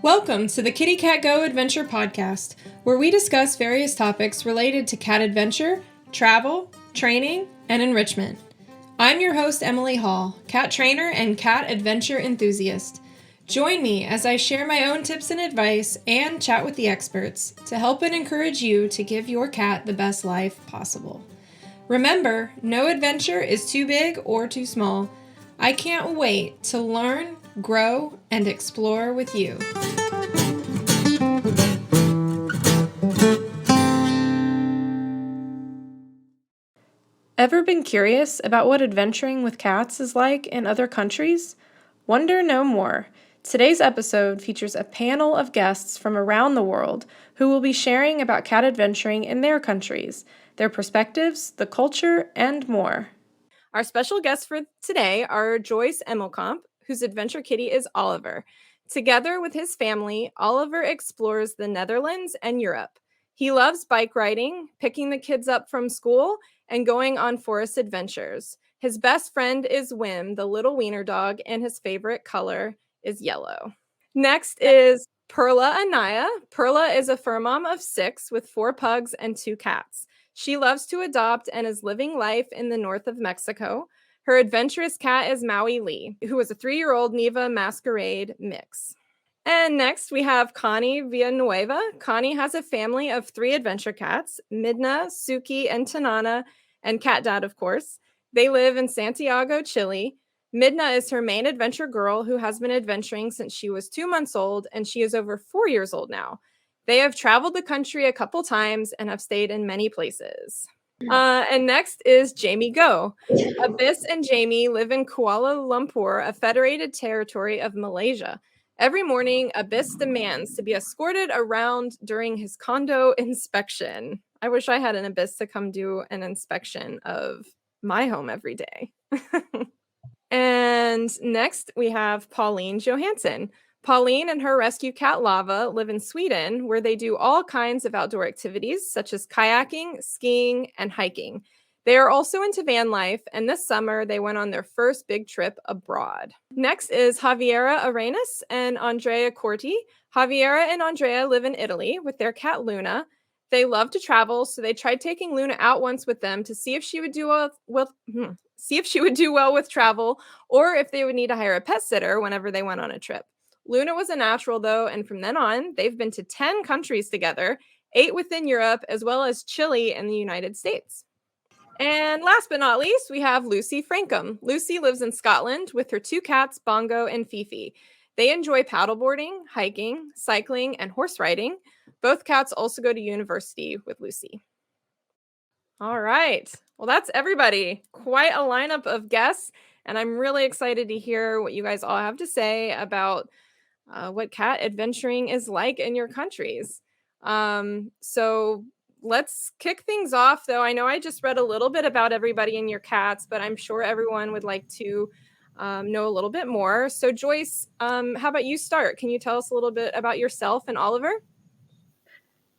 Welcome to the Kitty Cat Go Adventure podcast, where we discuss various topics related to cat adventure, travel, training, and enrichment. I'm your host, Emily Hall, cat trainer and cat adventure enthusiast. Join me as I share my own tips and advice and chat with the experts to help and encourage you to give your cat the best life possible. Remember, no adventure is too big or too small. I can't wait to learn, grow, and explore with you. Ever been curious about what adventuring with cats is like in other countries? Wonder no more. Today's episode features a panel of guests from around the world who will be sharing about cat adventuring in their countries, their perspectives, the culture, and more. Our special guests for today are Joyce Emmelkamp, whose adventure kitty is Oliver. Together with his family, Oliver explores the Netherlands and Europe. He loves bike riding, picking the kids up from school, and going on forest adventures. His best friend is Wim, the little wiener dog, and his favorite color is yellow. Next is Perla Anaya. Perla is a fur mom of 6 with 4 pugs and 2 cats. She loves to adopt and is living life in the north of Mexico. Her adventurous cat is Maui Lee, who is a 3-year-old Neva Masquerade mix. And next we have Connie Villanueva. Connie has a family of 3 adventure cats, Midna, Suki, and Tanana, and Cat Dad, of course. They live in Santiago, Chile. Midna is her main adventure girl who has been adventuring since she was 2 months old, and she is over 4 years old now. They have traveled the country a couple times and have stayed in many places. And next is Jamie Go. Abyss and Jamie live in Kuala Lumpur, a federated territory of Malaysia. Every morning, Abyss demands to be escorted around during his condo inspection. I wish I had an Abyss to come do an inspection of my home every day. And next, we have Pauline Johansson. Pauline and her rescue cat Lava live in Sweden, where they do all kinds of outdoor activities, such as kayaking, skiing, and hiking. They are also into van life, and this summer they went on their first big trip abroad. Next is Javiera Arenas and Andrea Corti. Javiera and Andrea live in Italy with their cat Luna. They love to travel, so they tried taking Luna out once with them to see if she would do well with travel, or if they would need to hire a pet sitter whenever they went on a trip. Luna was a natural, though, and from then on, they've been to 10 countries together, 8 within Europe, as well as Chile and the United States. And last but not least, we have Lucy Frankham. Lucy lives in Scotland with her 2 cats, Bongo and Fifi. They enjoy paddleboarding, hiking, cycling, and horse riding. Both cats also go to university with Lucy. All right. Well, that's everybody. Quite a lineup of guests, and I'm really excited to hear what you guys all have to say about what cat adventuring is like in your countries. So let's kick things off, though. I know I just read a little bit about everybody and your cats, but I'm sure everyone would like to know a little bit more. So Joyce, how about you start? Can you tell us a little bit about yourself and Oliver?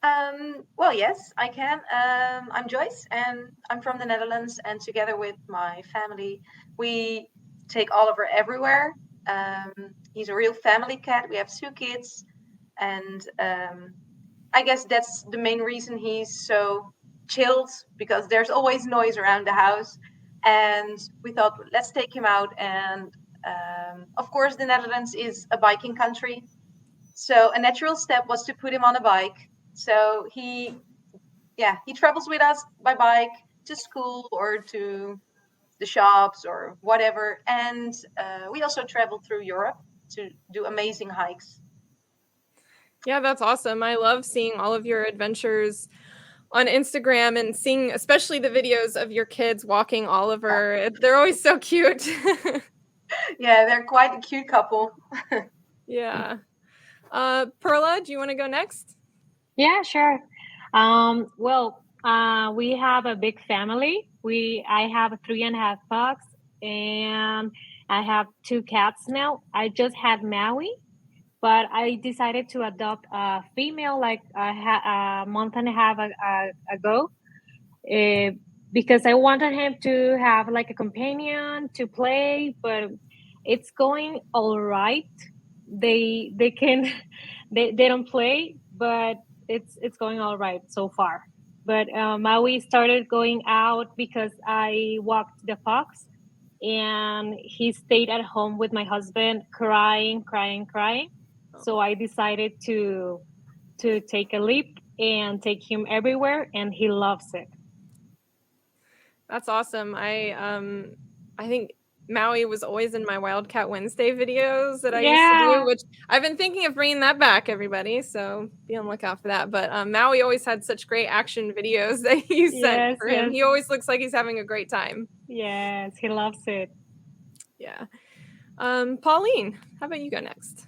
Well, yes, I can. I'm Joyce, and I'm from the Netherlands, and together with my family, we take Oliver everywhere. He's a real family cat. We have 2 kids, and I guess that's the main reason he's so chilled, because there's always noise around the house. And we thought, let's take him out. And of course, the Netherlands is a biking country. So a natural step was to put him on a bike. So he travels with us by bike to school or to the shops or whatever. And we also travel through Europe to do amazing hikes. Yeah, that's awesome. I love seeing all of your adventures on Instagram and seeing especially the videos of your kids walking Oliver. They're always so cute. Yeah, they're quite a cute couple. Yeah. Perla, do you want to go next? Yeah, sure. We have a big family. I have 3.5 pugs, and I have 2 cats now. I just had Maui, but I decided to adopt a female like a month and a half ago, because I wanted him to have like a companion to play. But it's going all right. They can They don't play, but it's going all right so far. But Maui started going out because I walked the fox, and he stayed at home with my husband, crying, crying, crying. So I decided to take a leap and take him everywhere, and he loves it. That's awesome. I think Maui was always in my Wildcat Wednesday videos that I used to do, Yeah, which I've been thinking of bringing that back, everybody. So be on the lookout for that. But Maui always had such great action videos that you sent yes, for him. yes, He always looks like he's having a great time. yes, he loves it. Yeah. Pauline, how about you go next?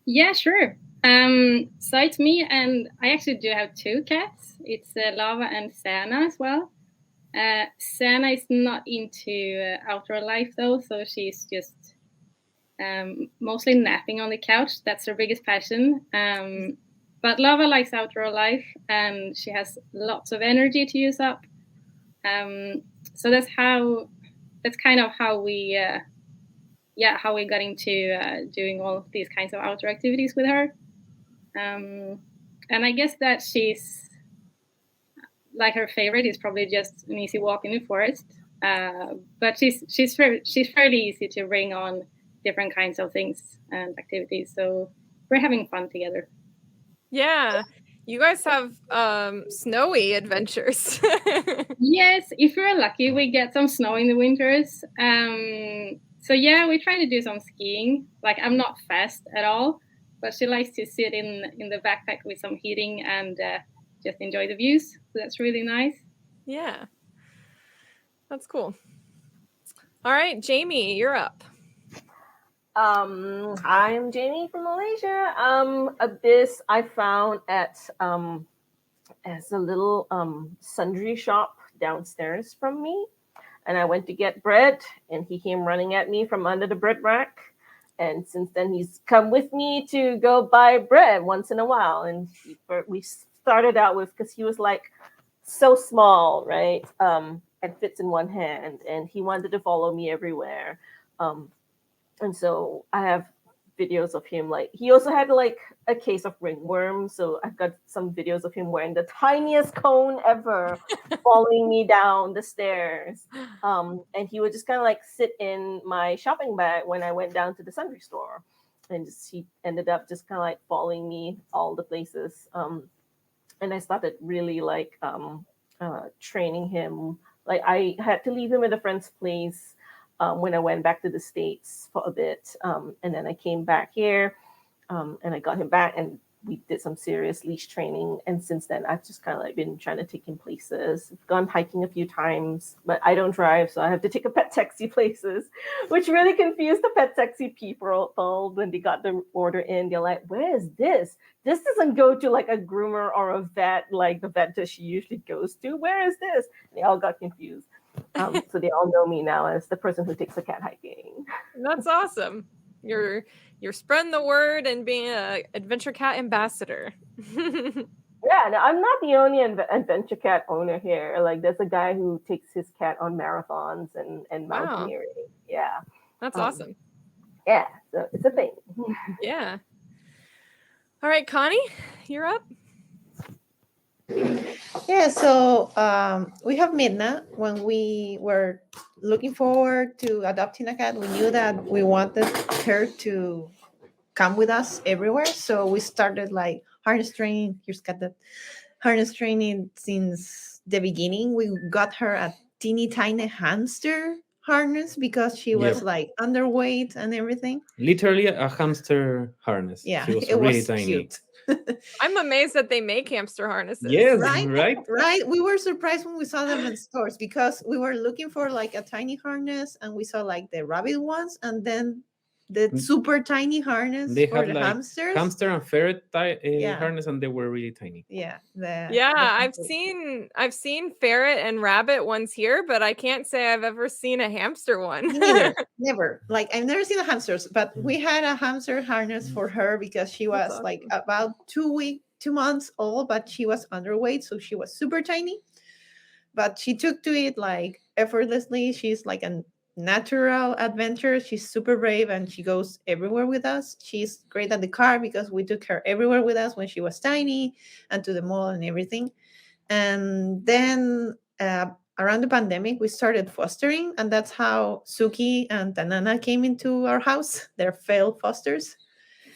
Yeah, sure. So it's me, and I actually do have two cats. It's Lava and Sana as well. Sana is not into outdoor life though, so she's just mostly napping on the couch. That's her biggest passion. But Lava likes outdoor life, and she has lots of energy to use up. So that's kind of how we how we got into doing all these kinds of outdoor activities with her. And I guess that she's like her favorite is probably just an easy walk in the forest. But she's fairly easy to bring on different kinds of things and activities. So we're having fun together. Yeah. You guys have snowy adventures. Yes, if we're lucky, we get some snow in the winters. So yeah, we try to do some skiing. Like I'm not fast at all, but she likes to sit in the backpack with some heating and just enjoy the views. So that's really nice. Yeah. That's cool. All right, Jamie, you're up. I'm Jamie from Malaysia. This I found at as a little sundry shop downstairs from me, and I went to get bread, and he came running at me from under the bread rack. And since then, he's come with me to go buy bread once in a while. And we started out with, because he was like so small, right? And fits in one hand, and he wanted to follow me everywhere. And so I have videos of him, like he also had like a case of ringworm, so I've got some videos of him wearing the tiniest cone ever, following me down the stairs. And he would just kind of like sit in my shopping bag when I went down to the sundry store, and he ended up just kind of like following me all the places. And I started really like training him. Like I had to leave him at a friend's place when I went back to the States for a bit. And then I came back here, and I got him back, and we did some serious leash training. And since then, I've just kind of like been trying to take him places. I've gone hiking a few times, but I don't drive, so I have to take a pet taxi places, which really confused the pet taxi people when they got the order in. They're like, where is this? This doesn't go to like a groomer or a vet, like the vet that she usually goes to. Where is this? They all got confused. So they all know me now as the person who takes a cat hiking. That's awesome. You're spreading the word and being an adventure cat ambassador. Yeah, no, I'm not the only adventure cat owner here. Like, there's a guy who takes his cat on marathons and Wow. mountaineering. Yeah, That's awesome. Yeah, so it's a thing. Yeah. All right, Connie, you're up. Yeah, so we have Midna. When we were looking forward to adopting a cat, we knew that we wanted her to come with us everywhere. So we started like harness training. Here's got the harness training since the beginning. We got her a teeny tiny hamster harness because she was like underweight and everything. Literally a hamster harness. Yeah, She was it really was tiny. cute. I'm amazed that they make hamster harnesses. Yes, Right? right? Right. We were surprised when we saw them in stores because we were looking for like a tiny harness and we saw like the rabbit ones and then the super tiny harness They for had the like hamsters. hamster and ferret Yeah. harness, and they were really tiny. Yeah. I've seen ferret and rabbit ones here, but I can't say I've ever seen a hamster one. Me neither. Never. Like I've never seen the hamsters, but we had a hamster harness for her because she was awesome. like about 2 months old, but she was underweight, so she was super tiny. But she took to it like effortlessly. She's like an natural adventure. She's super brave and she goes everywhere with us. She's great at the car because we took her everywhere with us when she was tiny and to the mall and everything. And then around the pandemic, we started fostering, and that's how Suki and Tanana came into our house. They're failed fosters.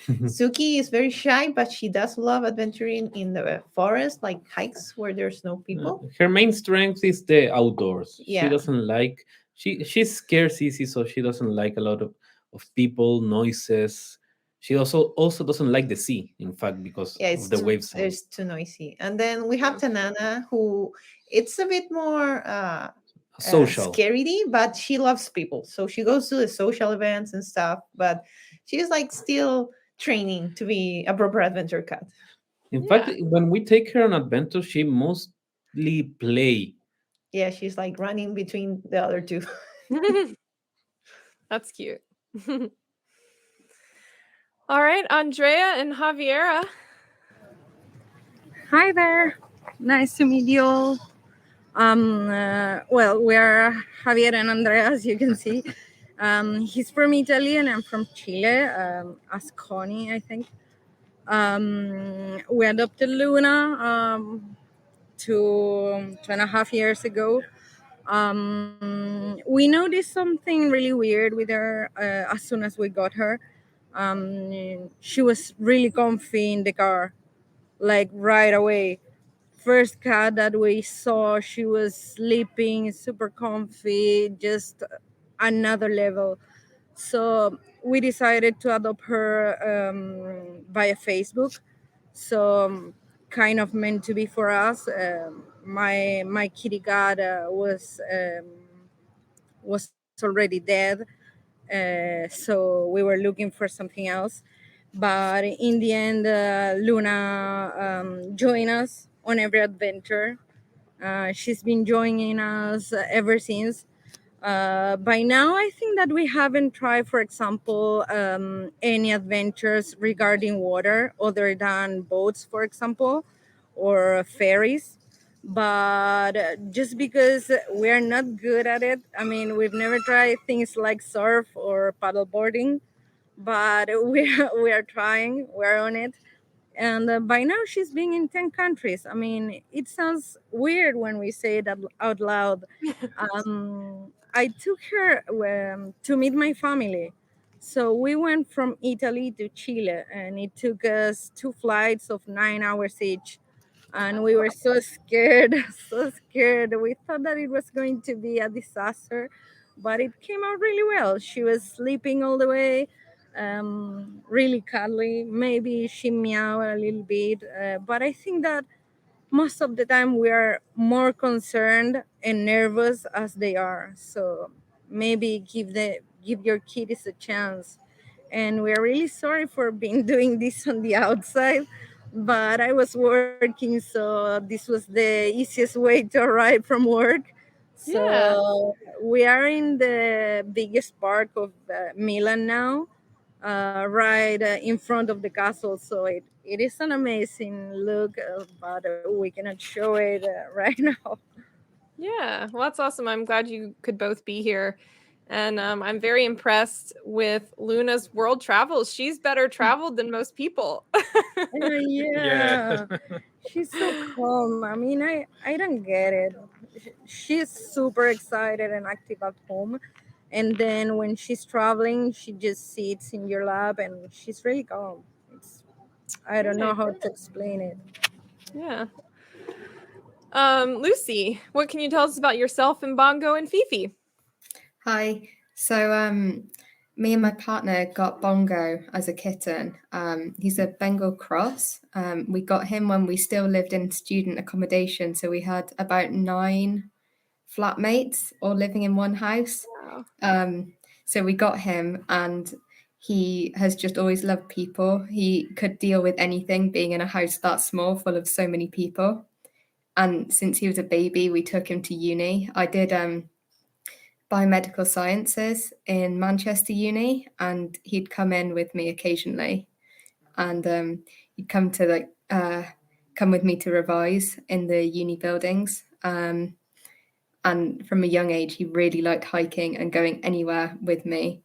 Suki is very shy, but she does love adventuring in the forest, like hikes where there's no people. Her main strength is the outdoors. She Yeah, doesn't like she's scares easy, so she doesn't like a lot of people, noises. She also doesn't like the sea, in fact, because yeah, of the wave sound. it's too noisy. And then we have Tanana, who it's a bit more Social. scaredy, but she loves people, so she goes to the social events and stuff. But she's like still training to be a proper adventure cat. In fact, Yeah. when we take her on adventure, she mostly play. Yeah, she's like running between the other two. That's cute. All right, Andrea and Javiera. Hi there. Nice to meet you all. Well, we are Javier and Andrea, as you can see. He's from Italy and I'm from Chile, as Connie, I think. We adopted Luna two and a half years ago. We noticed something really weird with her as soon as we got her. She was really comfy in the car, like right away. First cat that we saw, she was sleeping super comfy, just another level. So we decided to adopt her via Facebook. So kind of meant to be for us. My kitty cat was already dead, so we were looking for something else. But in the end, Luna joined us on every adventure. She's been joining us ever since. By now, I think that we haven't tried, for example, any adventures regarding water other than boats, for example, or ferries. But just because we're not good at it, I mean, we've never tried things like surf or paddleboarding, but we are trying, we're on it. And by now she's been in 10 countries. I mean, it sounds weird when we say it out loud. I took her to meet my family. So we went from Italy to Chile, and it took us 2 flights of 9 hours each. And we were so scared, so scared. We thought that it was going to be a disaster, but it came out really well. She was sleeping all the way, really cuddly. Maybe she meowed a little bit, but I think that most of the time we are more concerned and nervous as they are. So maybe give your kiddies a chance. And we're really sorry for being doing this on the outside, but I was working, so this was the easiest way to arrive from work. Yeah. So we are in the biggest park of Milan now, right in front of the castle. So it is an amazing look, but we cannot show it right now. Yeah. Well, that's awesome. I'm glad you could both be here. And I'm very impressed with Luna's world travels. She's better traveled than most people. Yeah, she's so calm. I mean, I don't get it. She's super excited and active at home. And then when she's traveling, she just sits in your lap and she's really calm. It's, I don't know Right. how to explain it. Yeah. Lucy, what can you tell us about yourself and Bongo and Fifi? Hi. So, me and my partner got Bongo as a kitten. He's a Bengal cross. We got him when we still lived in student accommodation. So we had about 9 flatmates all living in one house. Wow. So we got him, and he has just always loved people. He could deal with anything, being in a house that small, full of so many people. And since he was a baby, we took him to uni. I did biomedical sciences in Manchester Uni, and he'd come in with me occasionally, and he'd come to come with me to revise in the uni buildings. And from a young age, he really liked hiking and going anywhere with me.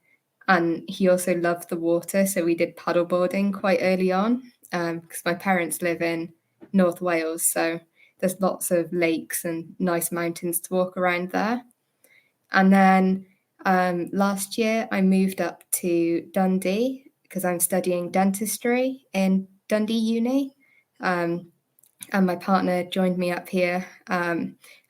And he also loved the water. So we did paddleboarding quite early on because my parents live in North Wales. So there's lots of lakes and nice mountains to walk around there. And then last year, I moved up to Dundee because I'm studying dentistry in Dundee Uni. And my partner joined me up here.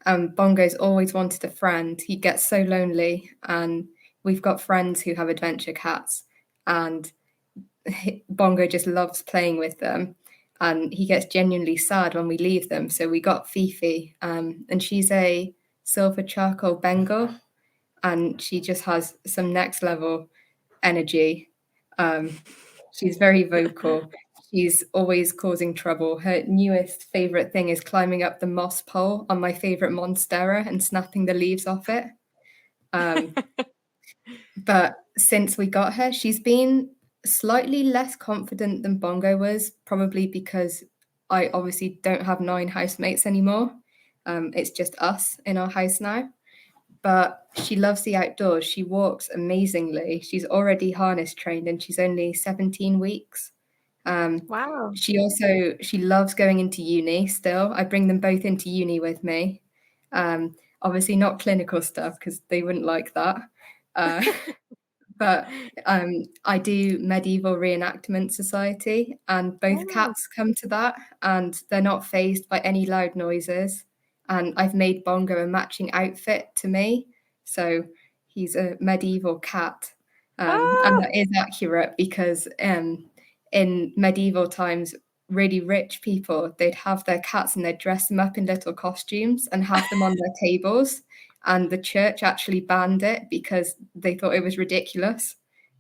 And Bongo's always wanted a friend. He gets so lonely, and we've got friends who have adventure cats, and Bongo just loves playing with them. And he gets genuinely sad when we leave them. So we got Fifi, and she's a silver charcoal Bengal, and she just has some next level energy. She's very vocal. She's always causing trouble. Her newest favorite thing is climbing up the moss pole on my favorite monstera and snapping the leaves off it. But since we got her, she's been slightly less confident than Bongo was, probably because I obviously don't have 9 housemates anymore. It's just us in our house now. But she loves the outdoors. She walks amazingly. She's already harness trained and she's only 17 weeks. Wow. She loves going into uni still. I bring them both into uni with me. Obviously not clinical stuff because they wouldn't like that. But I do medieval reenactment society, and both cats come to that, and they're not fazed by any loud noises. And I've made Bongo a matching outfit to me, so he's a medieval cat, and that is accurate because in medieval times, really rich people, they'd have their cats and they'd dress them up in little costumes and have them on their tables. And the church actually banned it because they thought it was ridiculous.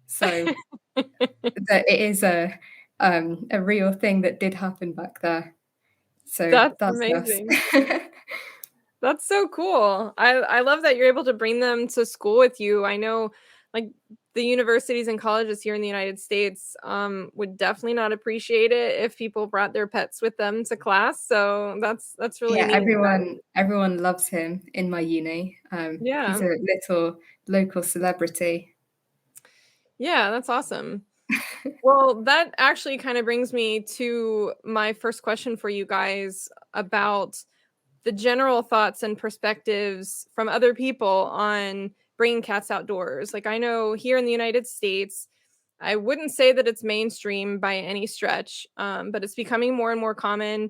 So that it is a real thing that did happen back there. So That's that's amazing. us. That's so cool. I love that you're able to bring them to school with you. I know, like, the universities and colleges here in the United States would definitely not appreciate it if people brought their pets with them to class. So that's really Yeah, neat. everyone loves him in my uni. Yeah. He's a little local celebrity. Yeah, that's awesome. Well, that actually kind of brings me to my first question for you guys about the general thoughts and perspectives from other people on bringing cats outdoors. Like, I know here in the United States, I wouldn't say that it's mainstream by any stretch, but it's becoming more and more common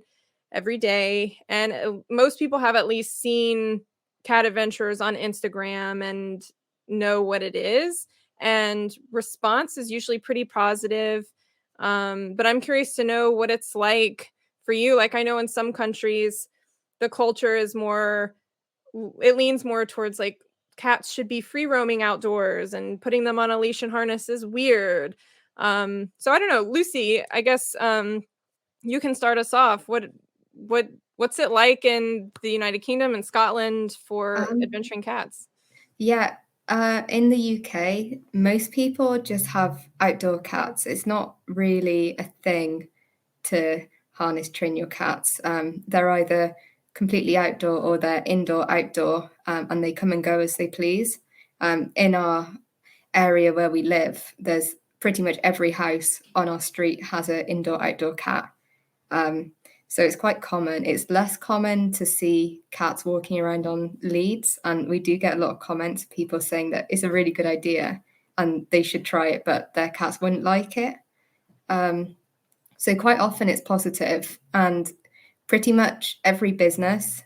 every day. And most people have at least seen cat adventures on Instagram and know what it is. And response is usually pretty positive. But I'm curious to know what it's like for you. Like, I know in some countries, the culture is more, it leans more towards like cats should be free roaming outdoors and putting them on a leash and harness is weird. So I don't know, Lucy, I guess you can start us off. What's it like in the United Kingdom and Scotland for adventuring cats? Yeah, in the UK, most people just have outdoor cats. It's not really a thing to harness train your cats. They're either completely outdoor or they're indoor, outdoor, and they come and go as they please. In our area where we live, there's pretty much every house on our street has an indoor, outdoor cat. So it's quite common. It's less common to see cats walking around on leads. And we do get a lot of comments, people saying that it's a really good idea and they should try it, but their cats wouldn't like it. So quite often it's positive, and pretty much every business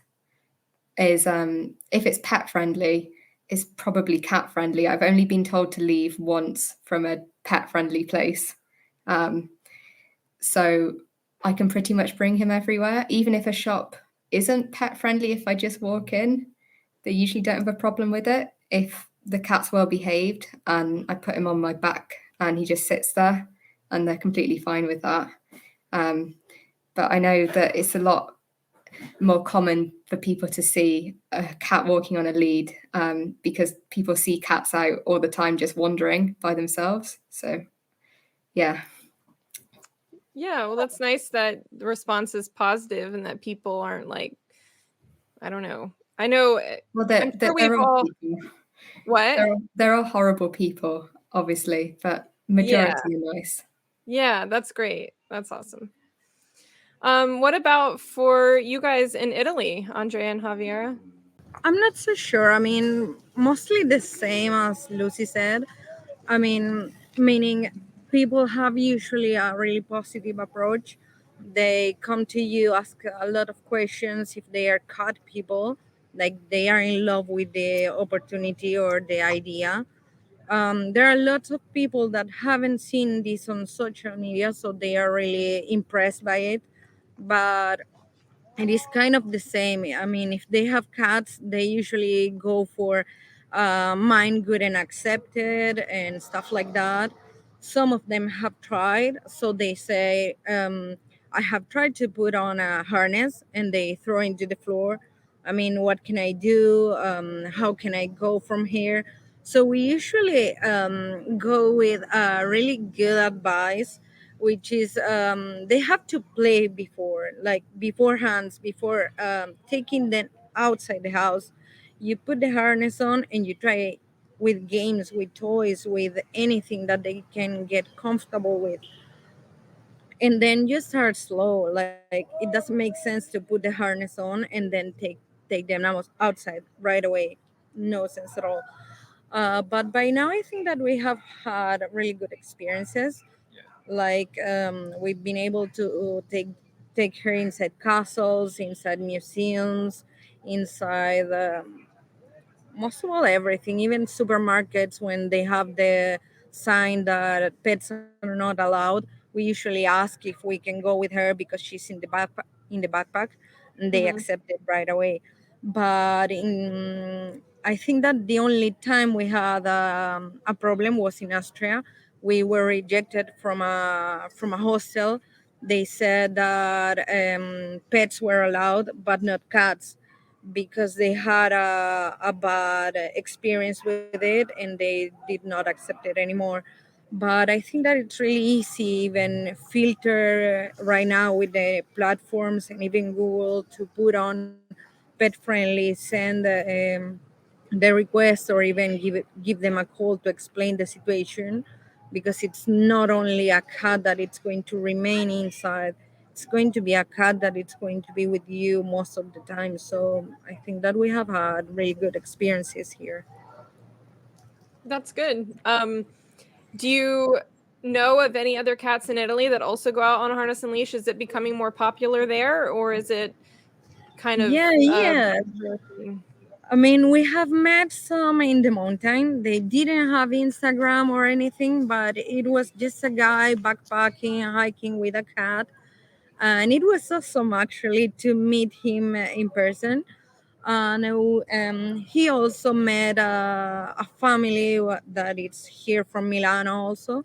is, if it's pet friendly, is probably cat friendly. I've only been told to leave once from a pet friendly place. So I can pretty much bring him everywhere. Even if a shop isn't pet friendly, if I just walk in, they usually don't have a problem with it. If the cat's well behaved and I put him on my back and he just sits there, and they're completely fine with that. But I know that it's a lot more common for people to see a cat walking on a lead because people see cats out all the time just wandering by themselves. So, yeah. Yeah, well, that's nice that the response is positive and that people aren't like, I don't know. I know. Well, I'm sure we've they're all all people. what? They're all horrible people, obviously, but Yeah. majority are nice. Yeah, that's great. That's awesome. What about for you guys in Italy, Andrea and Javiera? I'm not so sure. I mean, mostly the same as Lucy said. I mean, meaning people have usually a really positive approach. They come to you, ask a lot of questions if they are cat people, like they are in love with the opportunity or the idea. There are lots of people that haven't seen this on social media, so they are really impressed by it. But it is kind of the same. I mean, if they have cats, they usually go for mine good and accepted and stuff like that. Some of them have tried, so they say, I have tried to put on a harness and they throw into the floor. I mean, what can I do? How can I go from here? So we usually go with really good advice, which is they have to play before, like beforehand, before taking them outside the house. You put the harness on and you try with games, with toys, with anything that they can get comfortable with, and then you start slow. Like it doesn't make sense to put the harness on and then take them outside right away. No sense at all. But by now I think that we have had really good experiences. Like we've been able to take her inside castles, inside museums, inside most of all everything, even supermarkets when they have the sign that pets are not allowed. We usually ask if we can go with her because she's in the backpack, and they Hmm. accept it right away. But I think that the only time we had a problem was in Austria. We were rejected from a hostel. They said that pets were allowed but not cats, because they had a bad experience with it and they did not accept it anymore. But I think that it's really easy, even filter right now with the platforms and even Google, to put on pet friendly, send the request, or even give them a call to explain the situation, because it's not only a cat that it's going to remain inside, it's going to be a cat that it's going to be with you most of the time. So I think that we have had really good experiences here. That's good. Do you know of any other cats in Italy that also go out on harness and leash? Is it becoming more popular there, or is it kind of Yeah, yeah. thing? I mean, we have met some in the mountain. They didn't have Instagram or anything, but it was just a guy backpacking, hiking with a cat. And it was awesome actually to meet him in person. And he also met a family that is here from Milano also.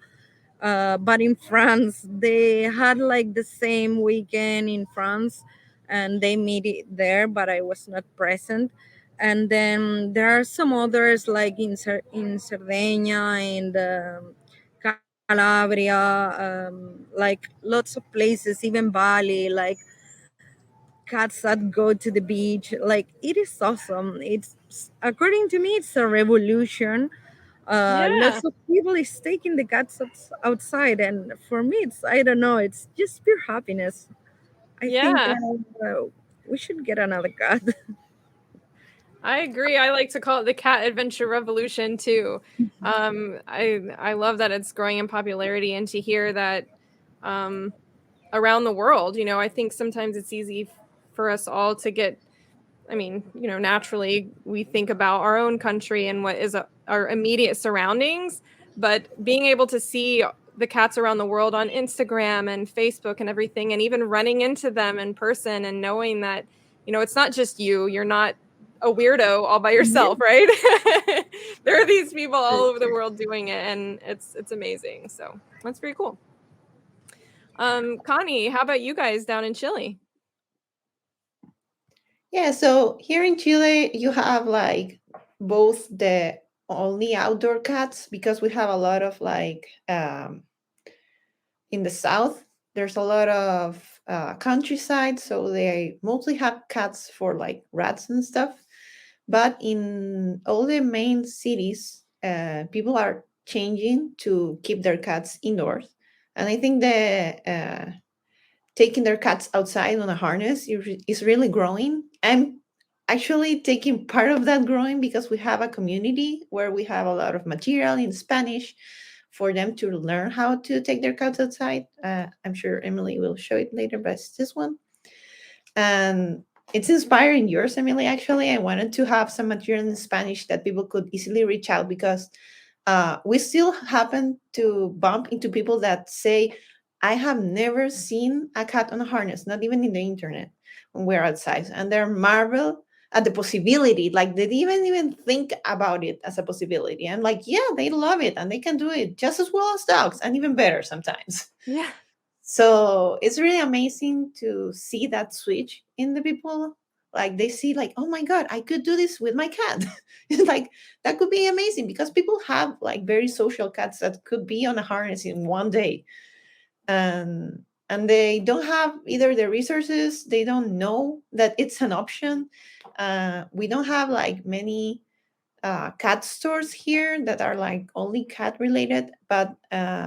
But in France, they had like the same weekend in France, and they meet it there, but I was not present. And then there are some others like in Sardinia and Calabria, like lots of places, even Bali, like cats that go to the beach. Like it is awesome. It's, according to me, it's a revolution. Yeah, Lots of people is taking the cats outside, and for me, it's, I don't know, it's just pure happiness. I think yeah, we should get another cat. I agree. I like to call it the cat adventure revolution too. I love that it's growing in popularity, and to hear that um, around the world. I think sometimes it's easy for us all to get, I mean, naturally we think about our own country and what is our immediate surroundings, but being able to see the cats around the world on Instagram and Facebook and everything, and even running into them in person and knowing that, it's not just you, you're not a weirdo all by yourself, right? There are these people all over the world doing it, and it's amazing. So that's very cool. Connie, how about you guys down in Chile? Yeah, so here in Chile, you have like both the only outdoor cats, because we have a lot of like in the south, there's a lot of countryside, so they mostly have cats for like rats and stuff. But in all the main cities, people are changing to keep their cats indoors. And I think taking their cats outside on a harness is really growing. I'm actually taking part of that growing because we have a community where we have a lot of material in Spanish for them to learn how to take their cats outside. I'm sure Emily will show it later, but it's this one. And it's inspiring yours, Emily. Actually, I wanted to have some material in Spanish that people could easily reach out because we still happen to bump into people that say, I have never seen a cat on a harness, not even in the internet when we're outside. And they're marvel at the possibility. Like they didn't even think about it as a possibility. I'm like, yeah, they love it and they can do it just as well as dogs and even better sometimes. Yeah. So it's really amazing to see that switch in the people. Like they see, like, oh my God, I could do this with my cat. Like that could be amazing because people have like very social cats that could be on a harness in one day. And they don't have either the resources, they don't know that it's an option. We don't have like many cat stores here that are like only cat related, but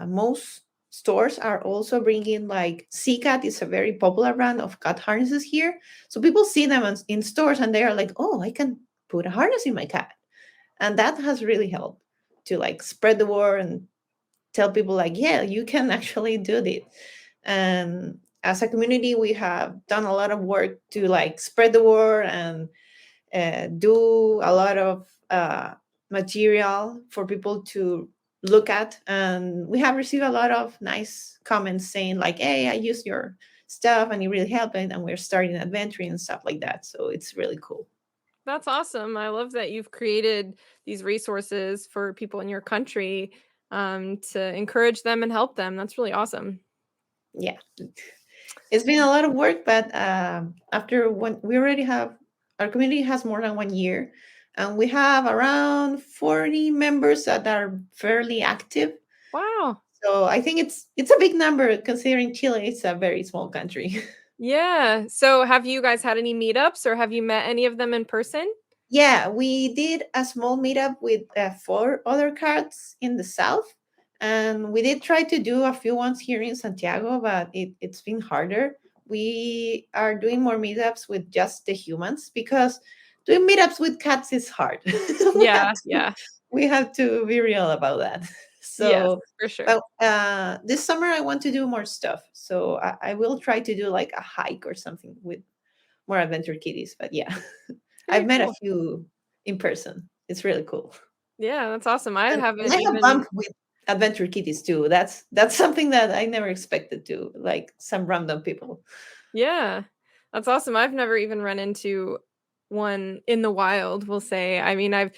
most stores are also bringing like CCAT is a very popular brand of cat harnesses here. So people see them in stores and they are like, oh, I can put a harness in my cat. And that has really helped to like spread the word and tell people like, yeah, you can actually do this. And as a community, we have done a lot of work to like spread the word and do a lot of material for people to look at. And we have received a lot of nice comments saying like, hey, I used your stuff and it really helped, and we're starting adventuring and stuff like that. So it's really cool. That's awesome. I love that you've created these resources for people in your country to encourage them and help them. That's really awesome. Yeah, it's been a lot of work, but after one, we already have, our community has more than 1 year, and we have around 40 members that are fairly active. Wow. So I think it's a big number considering Chile is a very small country. Yeah. So have you guys had any meetups or have you met any of them in person? Yeah, we did a small meetup with 4 other cats in the south. And we did try to do a few ones here in Santiago, but it's been harder. We are doing more meetups with just the humans because doing meetups with cats is hard. Yeah, yeah. We have to be real about that. Yes, So, for sure. but this summer I want to do more stuff. So I will try to do like a hike or something with more adventure kitties. But yeah. Very I've met a cool. few in person. It's really cool. Yeah, that's awesome. I And haven't I have even bumped with adventure kitties too. That's something that I never expected to, like some random people. Yeah. That's awesome. I've never even run into one in the wild, we'll say. I mean, I've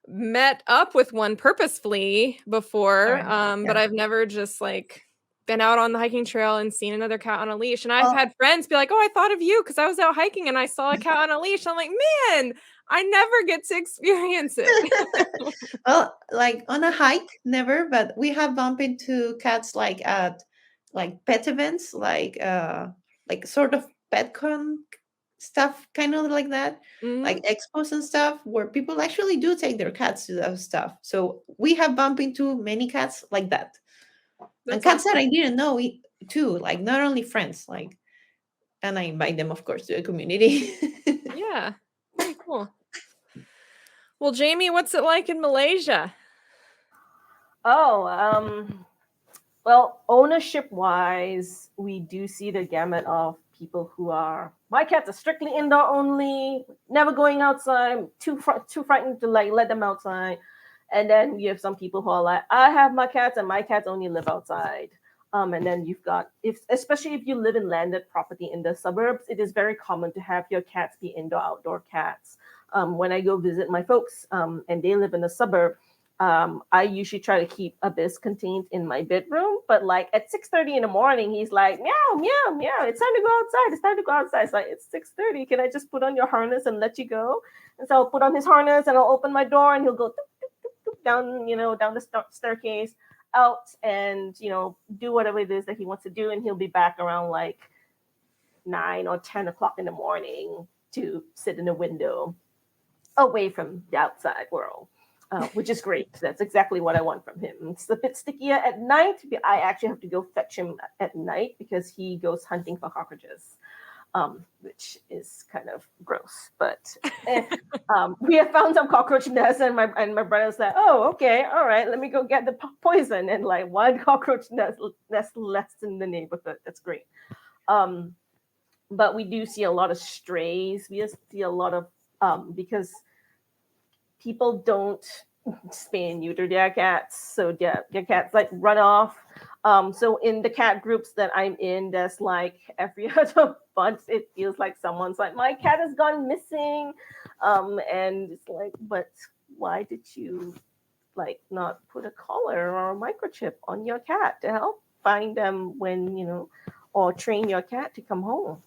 met up with one purposefully before, Right. but Yeah. I've never just like been out on the hiking trail and seen another cat on a leash. And I've Well, had friends be like, "Oh, I thought of you because I was out hiking and I saw a cat on a leash." I'm like, "Man, I never get to experience it." well, like on a hike, never, but we have bumped into cats like at like pet events, like sort of petcon stuff, kind of like that, Mhm. like expos and stuff, where people actually do take their cats to those stuff. So we have bumped into many cats like that, and That's cats that awesome. I didn't know too, like not only friends, like, and I invite them, of course, to the community. Yeah. Very cool. Well, Jamie, what's it like in Malaysia? Oh, well, ownership wise, we do see the gamut of people who are, my cats are strictly indoor only, never going outside, too frightened to like let them outside. And then you have some people who are like, I have my cats and my cats only live outside. And then you've got, if especially if you live in landed property in the suburbs, it is very common to have your cats be indoor outdoor cats. When I go visit my folks, and they live in the suburb, I usually try to keep Abyss contained in my bedroom, but like at 6:30 in the morning, he's like, meow, meow, meow. It's time to go outside. It's time to go outside. It's like, it's 6:30. Can I just put on your harness and let you go? And so I'll put on his harness and I'll open my door and he'll go doop, doop, doop, doop, down, down the staircase out and, do whatever it is that he wants to do. And he'll be back around like 9 or 10 o'clock in the morning to sit in the window. away from the outside world, which is great. That's exactly what I want from him. It's a bit stickier at night. I actually have to go fetch him at night because he goes hunting for cockroaches, which is kind of gross. But we have found some cockroach nests, and my brother's like, "Oh, okay, all right, let me go get the poison." And like one cockroach nest less in the neighborhood. That's great. But we do see a lot of strays. We just see a lot of because people don't spay and neuter their cats, so their cats like run off. So in the cat groups that I'm in, there's like every other month it feels like someone's like, my cat has gone missing, and it's like, but why did you like not put a collar or a microchip on your cat to help find them when or train your cat to come home?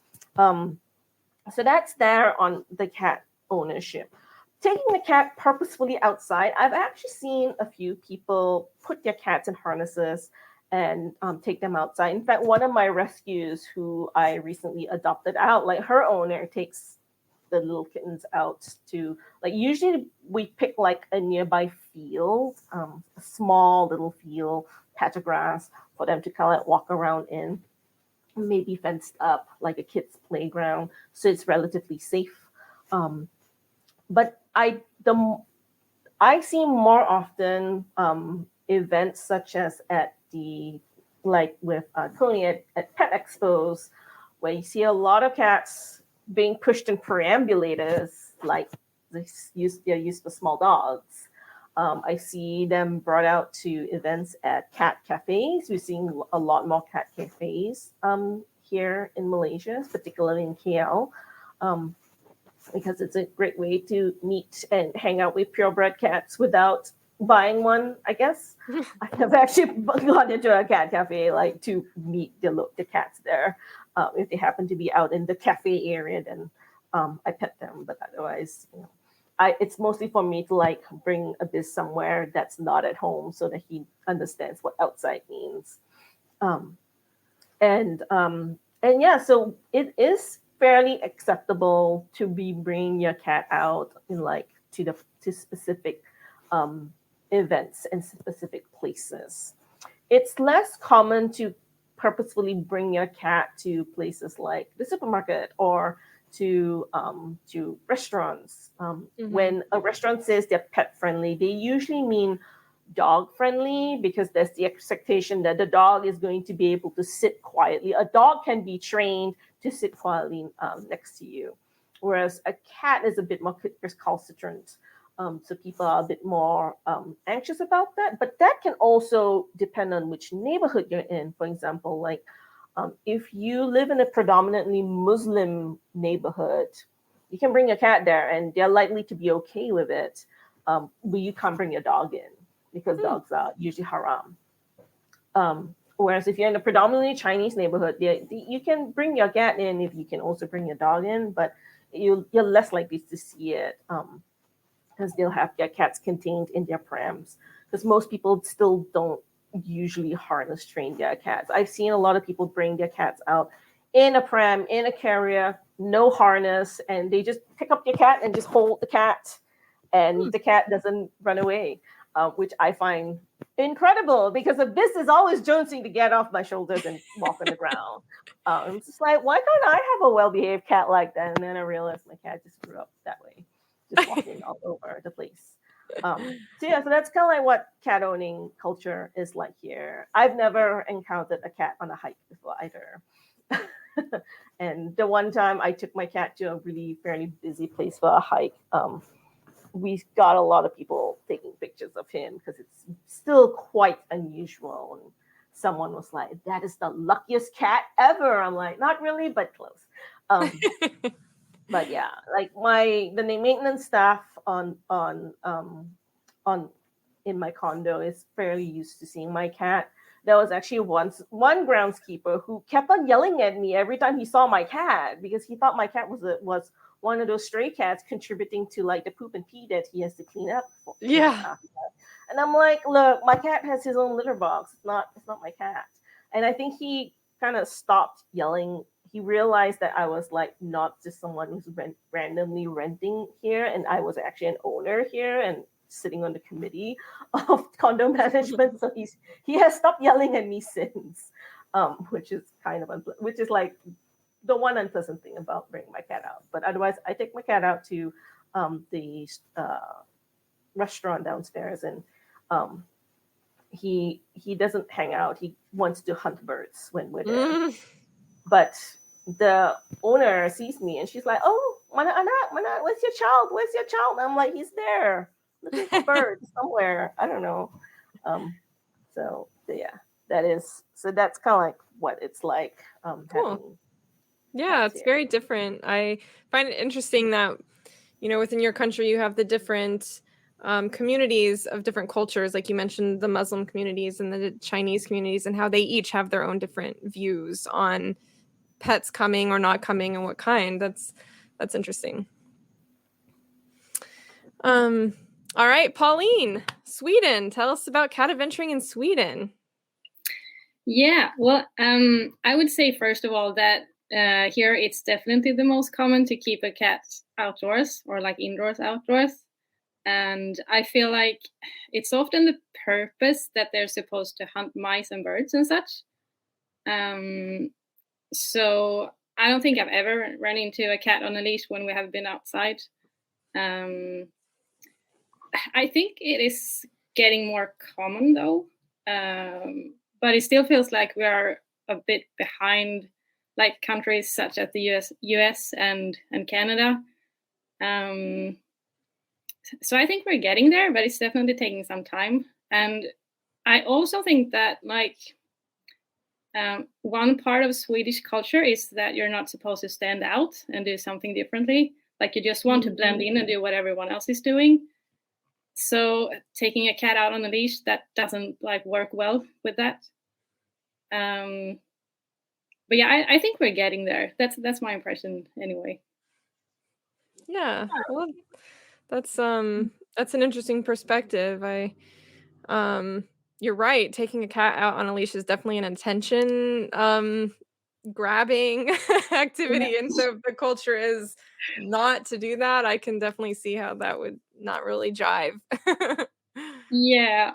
So that's there on the cat ownership. Taking the cat purposefully outside, I've actually seen a few people put their cats in harnesses and take them outside. In fact, one of my rescues who I recently adopted out, like her owner takes the little kittens out to, like, usually we pick like a nearby field, a small little field, patch of grass for them to kind of walk around in, maybe fenced up like a kid's playground, so it's relatively safe. But I see more often events such as at the, like with Tony at Pet Expos, where you see a lot of cats being pushed in perambulators, like they're used for small dogs. I see them brought out to events at cat cafes. We're seeing a lot more cat cafes here in Malaysia, particularly in KL, because it's a great way to meet and hang out with purebred cats without buying one, I guess. I have actually gone into a cat cafe like to meet the cats there. If they happen to be out in the cafe area, then I pet them. But otherwise, it's mostly for me to like bring Abyss somewhere that's not at home so that he understands what outside means. And yeah, so it is fairly acceptable to be bringing your cat out in like to specific events and specific places. It's less common to purposefully bring your cat to places like the supermarket or to restaurants. When a restaurant says they're pet friendly, they usually mean dog friendly, because there's the expectation that the dog is going to be able to sit quietly. A dog can be trained to sit quietly next to you, whereas a cat is a bit more recalcitrant. So people are a bit more anxious about that. But that can also depend on which neighborhood you're in. For example, like if you live in a predominantly Muslim neighborhood, you can bring your cat there and they're likely to be okay with it. But you can't bring your dog in because dogs are usually haram. Whereas if you're in a predominantly Chinese neighborhood, you can bring your cat in if you can also bring your dog in, but you're less likely to see it because they'll have their cats contained in their prams. Because most people still don't usually harness train their cats. I've seen a lot of people bring their cats out in a pram, in a carrier, no harness, and they just pick up your cat and just hold the cat, and the cat doesn't run away, which I find incredible because Abyss is always jonesing to get off my shoulders and walk on the ground. It's just like, why can't I have a well-behaved cat like that? And then I realized my cat just grew up that way, just walking all over the place. So that's kind of like what cat owning culture is like here. I've never encountered a cat on a hike before either. And the one time I took my cat to a really fairly busy place for a hike, we got a lot of people taking pictures of him because it's still quite unusual. And someone was like, "That is the luckiest cat ever." I'm like, "Not really, but close." But yeah, like the maintenance staff on in my condo is fairly used to seeing my cat. There was actually once one groundskeeper who kept on yelling at me every time he saw my cat because he thought my cat was one of those stray cats contributing to like the poop and pee that he has to clean up. And I'm like, look, my cat has his own litter box. It's not my cat. And I think he kind of stopped yelling he realized that I was like not just someone who's randomly renting here, and I was actually an owner here and sitting on the committee of condo management. So he has stopped yelling at me since, which is kind of which is like the one unpleasant thing about bringing my cat out. But otherwise, I take my cat out to the restaurant downstairs, and he doesn't hang out. He wants to hunt birds when we're there. But the owner sees me and she's like, "Oh, mana anak, mana, where's your child? Where's your child?" And I'm like, "He's there, looking for birds somewhere. I don't know." So yeah, that's kind of like what it's like. Cool. Yeah, it's very different. I find it interesting that, within your country you have the different communities of different cultures, like you mentioned the Muslim communities and the Chinese communities, and how they each have their own different views on pets coming or not coming and what kind. That's interesting. All right, Pauline, Sweden. Tell us about cat adventuring in Sweden. Yeah, well, I would say first of all that here it's definitely the most common to keep a cat outdoors, or like indoors, outdoors. And I feel like it's often the purpose that they're supposed to hunt mice and birds and such. So I don't think I've ever run into a cat on a leash when we have been outside. I think it is getting more common though, but it still feels like we are a bit behind, like countries such as the US and Canada. So I think we're getting there, but it's definitely taking some time. And I also think that one part of Swedish culture is that you're not supposed to stand out and do something differently. Like you just want to blend in and do what everyone else is doing. So taking a cat out on a leash, that doesn't work well with that. But yeah, I think we're getting there. That's my impression anyway. Yeah, well, that's an interesting perspective. You're right. Taking a cat out on a leash is definitely an attention grabbing activity, and so if the culture is not to do that, I can definitely see how that would not really jive. Yeah,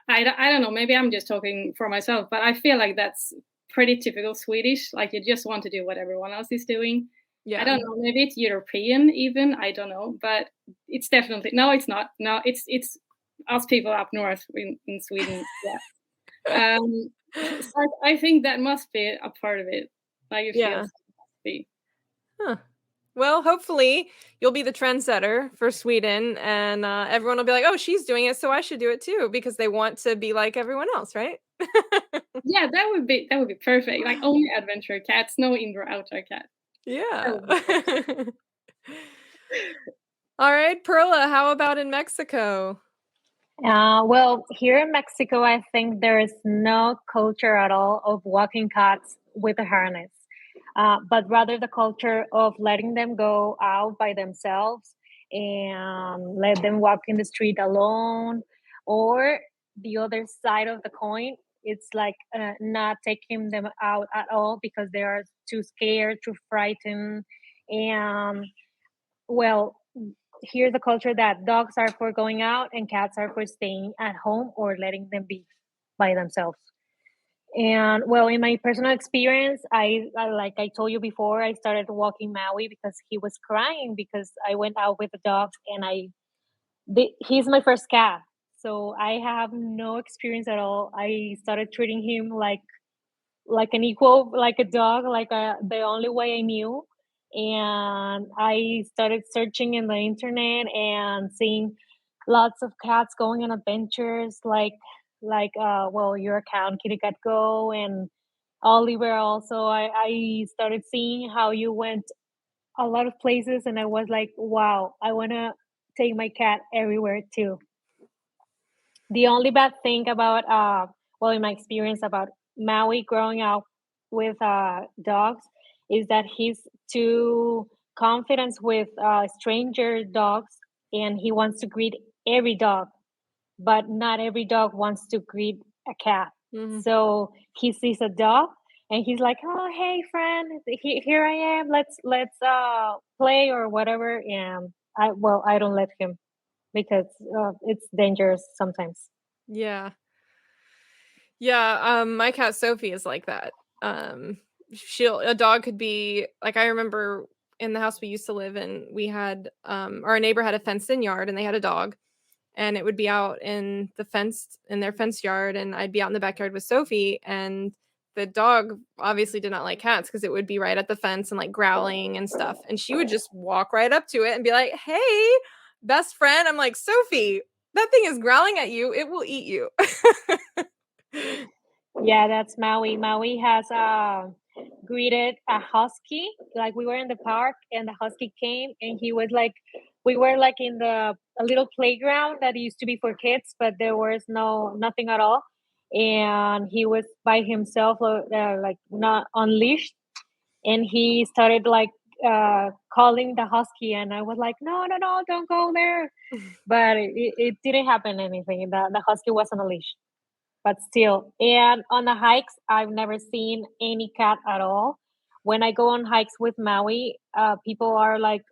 I don't know. Maybe I'm just talking for myself, but I feel like that's pretty typical Swedish. Like you just want to do what everyone else is doing. Yeah. I don't know. Maybe it's European even. I don't know, but it's definitely it's not. No, it's us people up north in Sweden. Yeah. So I think that must be a part of it. Like it feels like it must be. Huh. Well, hopefully you'll be the trendsetter for Sweden, and everyone will be like, "Oh, she's doing it, so I should do it too," because they want to be like everyone else, right? Yeah, that would be perfect. Like only adventure cats, no indoor outdoor cat. Yeah. All right, Perla, how about in Mexico? Well, here in Mexico, I think there is no culture at all of walking cats with a harness, but rather the culture of letting them go out by themselves and let them walk in the street alone. Or the other side of the coin, it's like not taking them out at all because they are too scared, too frightened. And well, here's the culture that dogs are for going out and cats are for staying at home or letting them be by themselves. And well, in my personal experience, I like I told you before, I started walking Maui because he was crying because I went out with the dogs, and he's my first cat, so I have no experience at all. I started treating him like an equal, like a dog, the only way I knew. And I started searching in the internet and seeing lots of cats going on adventures, well, your account, Kitty Cat Go, and Oliver. Also, I started seeing how you went a lot of places, and I was like, wow, I want to take my cat everywhere too. The only bad thing about, well, in my experience about Maui growing up with dogs, is that he's too confident with stranger dogs, and he wants to greet every dog, but not every dog wants to greet a cat. So he sees a dog and he's like, "Oh, hey, friend, here I am. Let's play or whatever." And I don't let him because it's dangerous sometimes. Yeah. Yeah, my cat Sophie is like that. A dog could be like, I remember in the house we used to live in, we had our neighbor had a fenced in yard and they had a dog, and it would be out in their fenced yard, and I'd be out in the backyard with Sophie, and the dog obviously did not like cats because it would be right at the fence and like growling and stuff, and she would just walk right up to it and be like, "Hey, best friend." I'm like, "Sophie, that thing is growling at you. It will eat you." Yeah, that's Maui. Maui has greeted a husky. Like we were in the park and the husky came and he was like, we were like in a little playground that used to be for kids, but there was nothing at all. And he was by himself, like not unleashed. And he started like calling the husky, and I was like, no, no, no, don't go there. But it didn't happen anything. The husky wasn't unleashed, but still. And on the hikes, I've never seen any cat at all. When I go on hikes with Maui, people are like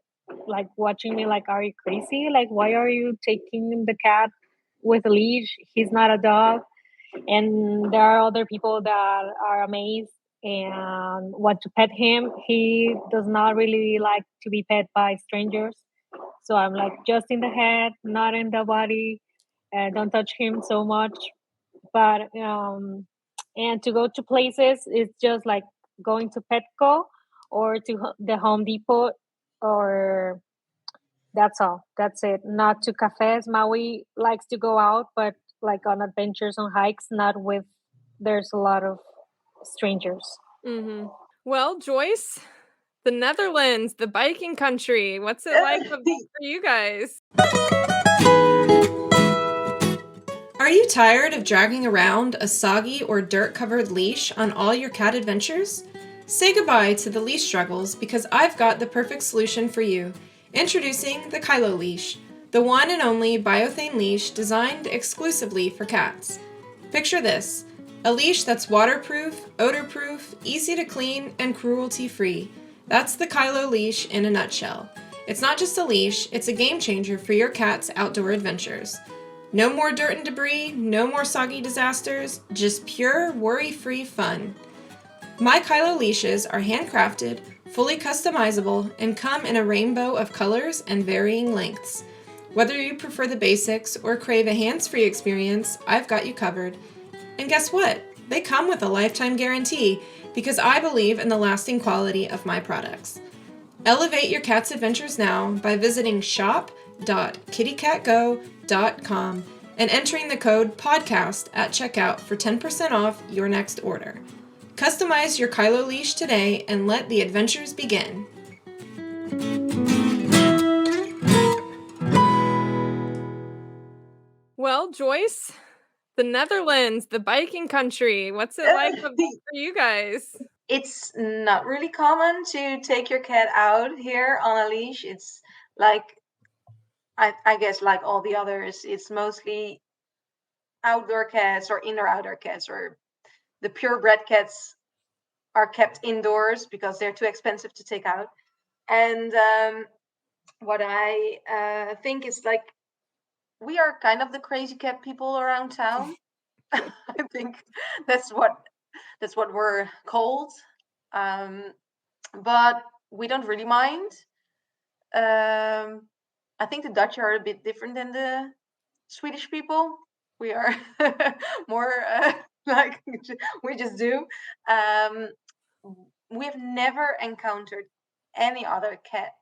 watching me like, are you crazy? Like, why are you taking the cat with a leash? He's not a dog. And there are other people that are amazed and want to pet him. He does not really like to be pet by strangers. So I'm like, just in the head, not in the body. Don't touch him so much. But and to go to places is just like going to Petco or to the Home Depot, or that's all. That's it. Not to cafes. Maui likes to go out, but like on adventures on hikes, not with. There's a lot of strangers. Mm-hmm. Well, Joyce, the Netherlands, the biking country. What's it like for you guys? Are you tired of dragging around a soggy or dirt-covered leash on all your cat adventures? Say goodbye to the leash struggles because I've got the perfect solution for you. Introducing the Kylo leash, the one and only biothane leash designed exclusively for cats. Picture this, a leash that's waterproof, odor-proof, easy to clean, and cruelty-free. That's the Kylo leash in a nutshell. It's not just a leash, it's a game changer for your cat's outdoor adventures. No more dirt and debris, no more soggy disasters, just pure, worry-free fun. My Kylo leashes are handcrafted, fully customizable, and come in a rainbow of colors and varying lengths. Whether you prefer the basics or crave a hands-free experience, I've got you covered. And guess what? They come with a lifetime guarantee because I believe in the lasting quality of my products. Elevate your cat's adventures now by visiting shop.kittycatgo.com and entering the code PODCAST at checkout for 10% off your next order. Customize your Kylo leash today and let the adventures begin. Well, Joyce, the Netherlands, the biking country. What's it like for you guys? It's not really common to take your cat out here on a leash. It's like, I guess, like all the others, it's mostly outdoor cats or indoor-outdoor cats, or the purebred cats are kept indoors because they're too expensive to take out. And what I think is like, we are kind of the crazy cat people around town. I think that's what we're called. But we don't really mind. I think the Dutch are a bit different than the Swedish people. We are more like we just do. We've never encountered any other cat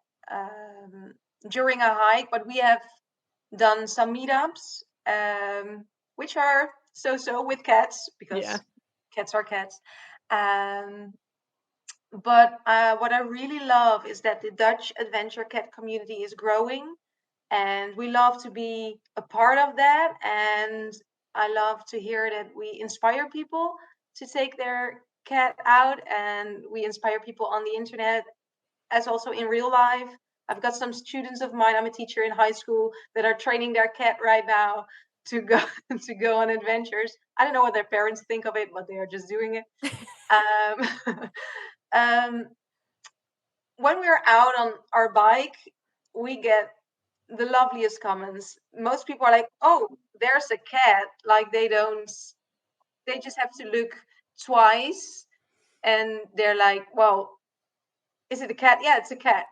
during a hike, but we have done some meetups, which are so with cats because cats are cats. But what I really love is that the Dutch adventure cat community is growing, and we love to be a part of that. And I love to hear that we inspire people to take their cat out, and we inspire people on the internet as also in real life. I've got some students of mine, I'm a teacher in high school, that are training their cat right now. to go to go on adventures. I don't know what their parents think of it, but they are just doing it. Um, um, when we're out on our bike, we get the loveliest comments. Most people are like, "Oh, there's a cat." Like they don't, they just have to look twice, and they're like, "Well, is it a cat? Yeah, it's a cat."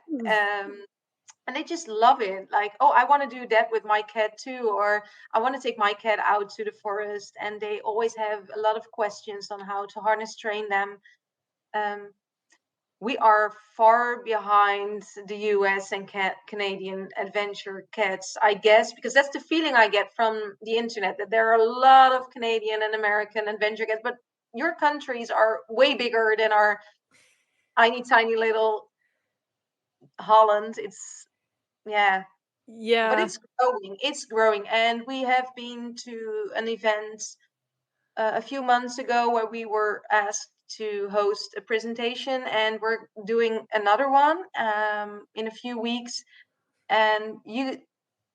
And they just love it. Like, "Oh, I want to do that with my cat too," or "I want to take my cat out to the forest." And they always have a lot of questions on how to harness train them. Um, we are far behind the US and Canadian adventure cats, I guess, because that's the feeling I get from the internet, that there are a lot of Canadian and American adventure cats, but your countries are way bigger than our tiny little Holland. It's, yeah, but Yeah. it's growing. And we have been to an event a few months ago where we were asked to host a presentation, and we're doing another one in a few weeks. And you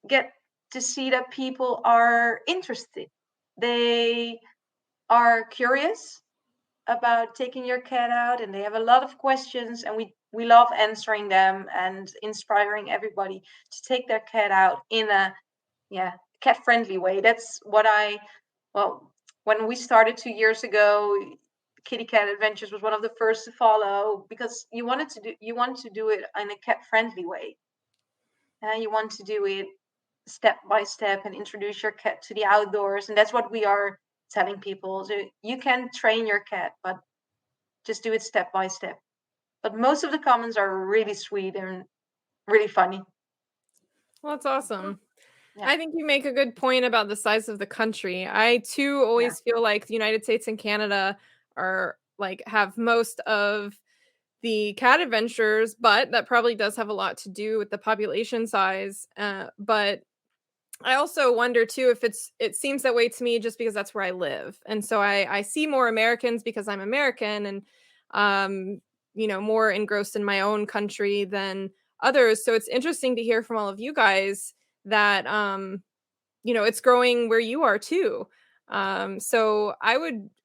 get to see that people are interested. They are curious about taking your cat out, and they have a lot of questions, and we love answering them and inspiring everybody to take their cat out in a, yeah, cat friendly way. That's what well, when we started 2 years ago, Kitty Cat Adventures was one of the first to follow, because you want to do it in a cat friendly way. You want to do it step by step and introduce your cat to the outdoors, and that's what we are telling people. So you can train your cat, but just do it step by step. But most of the comments are really sweet and really funny. Well, that's awesome. Yeah. I think you make a good point about the size of the country. I too always feel like the United States and Canada are like have most of the cat adventures, but that probably does have a lot to do with the population size. But I also wonder too if it seems that way to me just because that's where I live. And so I see more Americans because I'm American and more engrossed in my own country than others. So it's interesting to hear from all of you guys that it's growing where you are too. So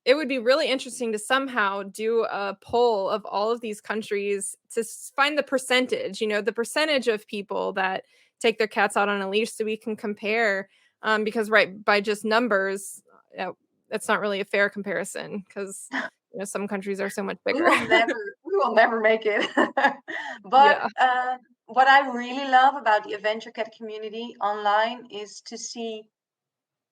it would be really interesting to somehow do a poll of all of these countries to find the percentage, the percentage of people that take their cats out on a leash so we can compare. Because right by just numbers, that's not really a fair comparison because some countries are so much bigger. We will never make it. But Yeah. what I really love about the adventure cat community online is to see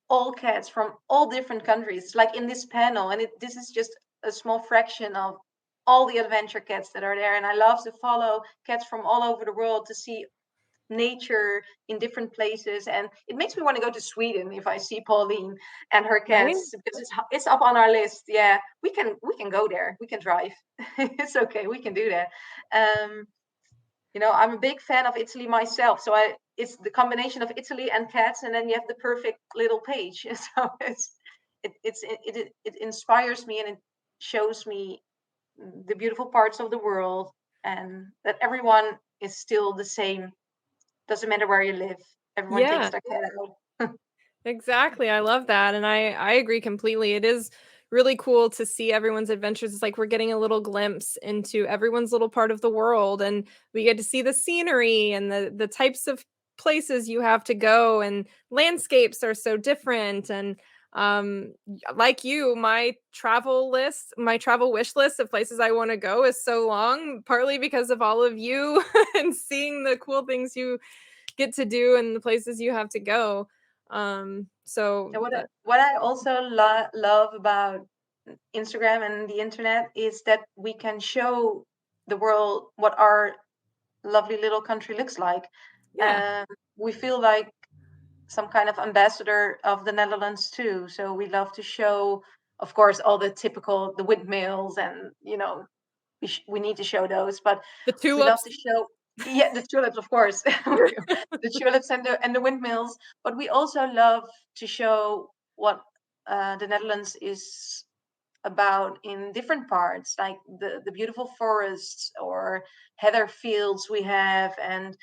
all cats from all different countries, like in this panel. And this is just a small fraction of all the adventure cats that are there. And I love to follow cats from all over the world to see nature in different places, and it makes me want to go to Sweden if I see Pauline and her Right? cats, because it's up on our list. Yeah, we can go there. We can drive. It's okay. We can do that. I'm a big fan of Italy myself, so it's the combination of Italy and cats, and then you have the perfect little page. So it inspires me, and it shows me the beautiful parts of the world, and that everyone is still the same. Doesn't matter where you live. Everyone takes Yeah. their cat out. Exactly. I love that. And I agree completely. It is really cool to see everyone's adventures. It's like we're getting a little glimpse into everyone's little part of the world. And we get to see the scenery and the types of places you have to go. And landscapes are so different. And like you, my travel wish list of places I want to go is so long, partly because of all of you and seeing the cool things you get to do and the places you have to go. So What I also love about Instagram and the internet is that we can show the world what our lovely little country looks like. yeah. We feel like some kind of ambassador of the Netherlands too. So we love to show, of course, all the typical the windmills, and we need to show those, but The we love tulips. to show, yeah, the tulips, of course. The tulips and the windmills. But we also love to show what the Netherlands is about in different parts, like the beautiful forests or heather fields we have, and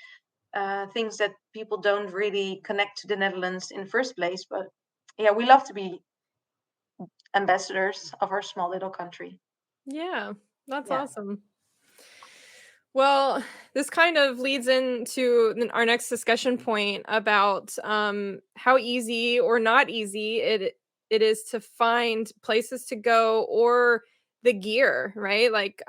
things that people don't really connect to the Netherlands in the first place. But yeah, we love to be ambassadors of our small little country. Yeah, that's Yeah. awesome. Well, this kind of leads into our next discussion point about how easy or not easy it is to find places to go or the gear, right? Like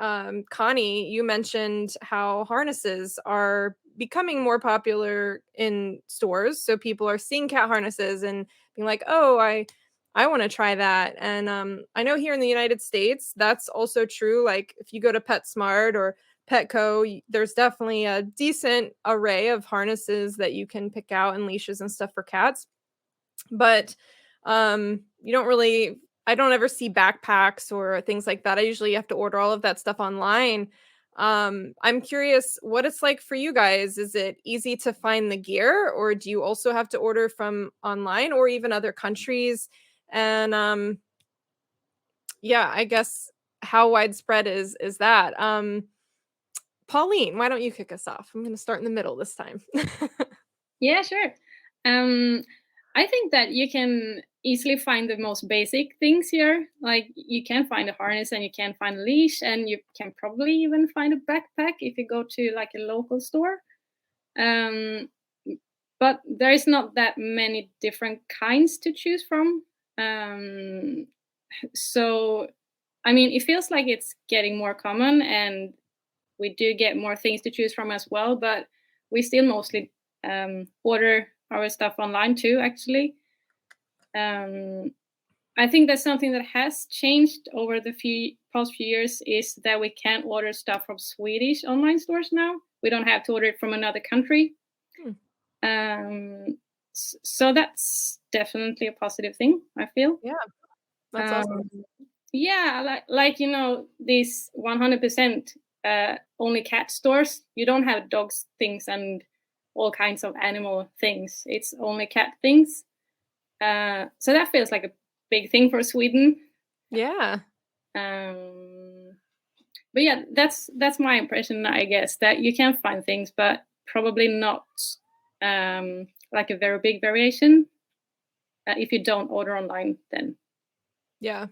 Connie, you mentioned how harnesses are becoming more popular in stores. So people are seeing cat harnesses and being like, "Oh, I want to try that." And I know here in the United States, that's also true. Like if you go to PetSmart or Petco, there's definitely a decent array of harnesses that you can pick out and leashes and stuff for cats. But you don't really I don't ever see backpacks or things like that. I usually have to order all of that stuff online. I'm curious what it's like for you guys. Is it easy to find the gear, or do you also have to order from online or even other countries? And yeah, I guess how widespread is that? Pauline, why don't you kick us off? I'm going to start in the middle this time. Yeah, sure. I think that you can easily find the most basic things here. Like you can find a harness and you can find a leash, and you can probably even find a backpack if you go to like a local store. Um, but there is not that many different kinds to choose from. So, I mean, it feels like it's getting more common, and we do get more things to choose from as well. But we still mostly order our stuff online too. Actually, I think that's something that has changed over the past few years is that we can order stuff from Swedish online stores now. We don't have to order it from another country. So that's definitely a positive thing, I feel. Yeah, that's awesome. Yeah, like these 100% only cat stores. You don't have dogs things and all kinds of animal things. It's only cat things. So that feels like a big thing for Sweden. Yeah. But yeah, that's my impression, I guess, that you can find things, but probably not like a very big variation if you don't order online then. Yeah.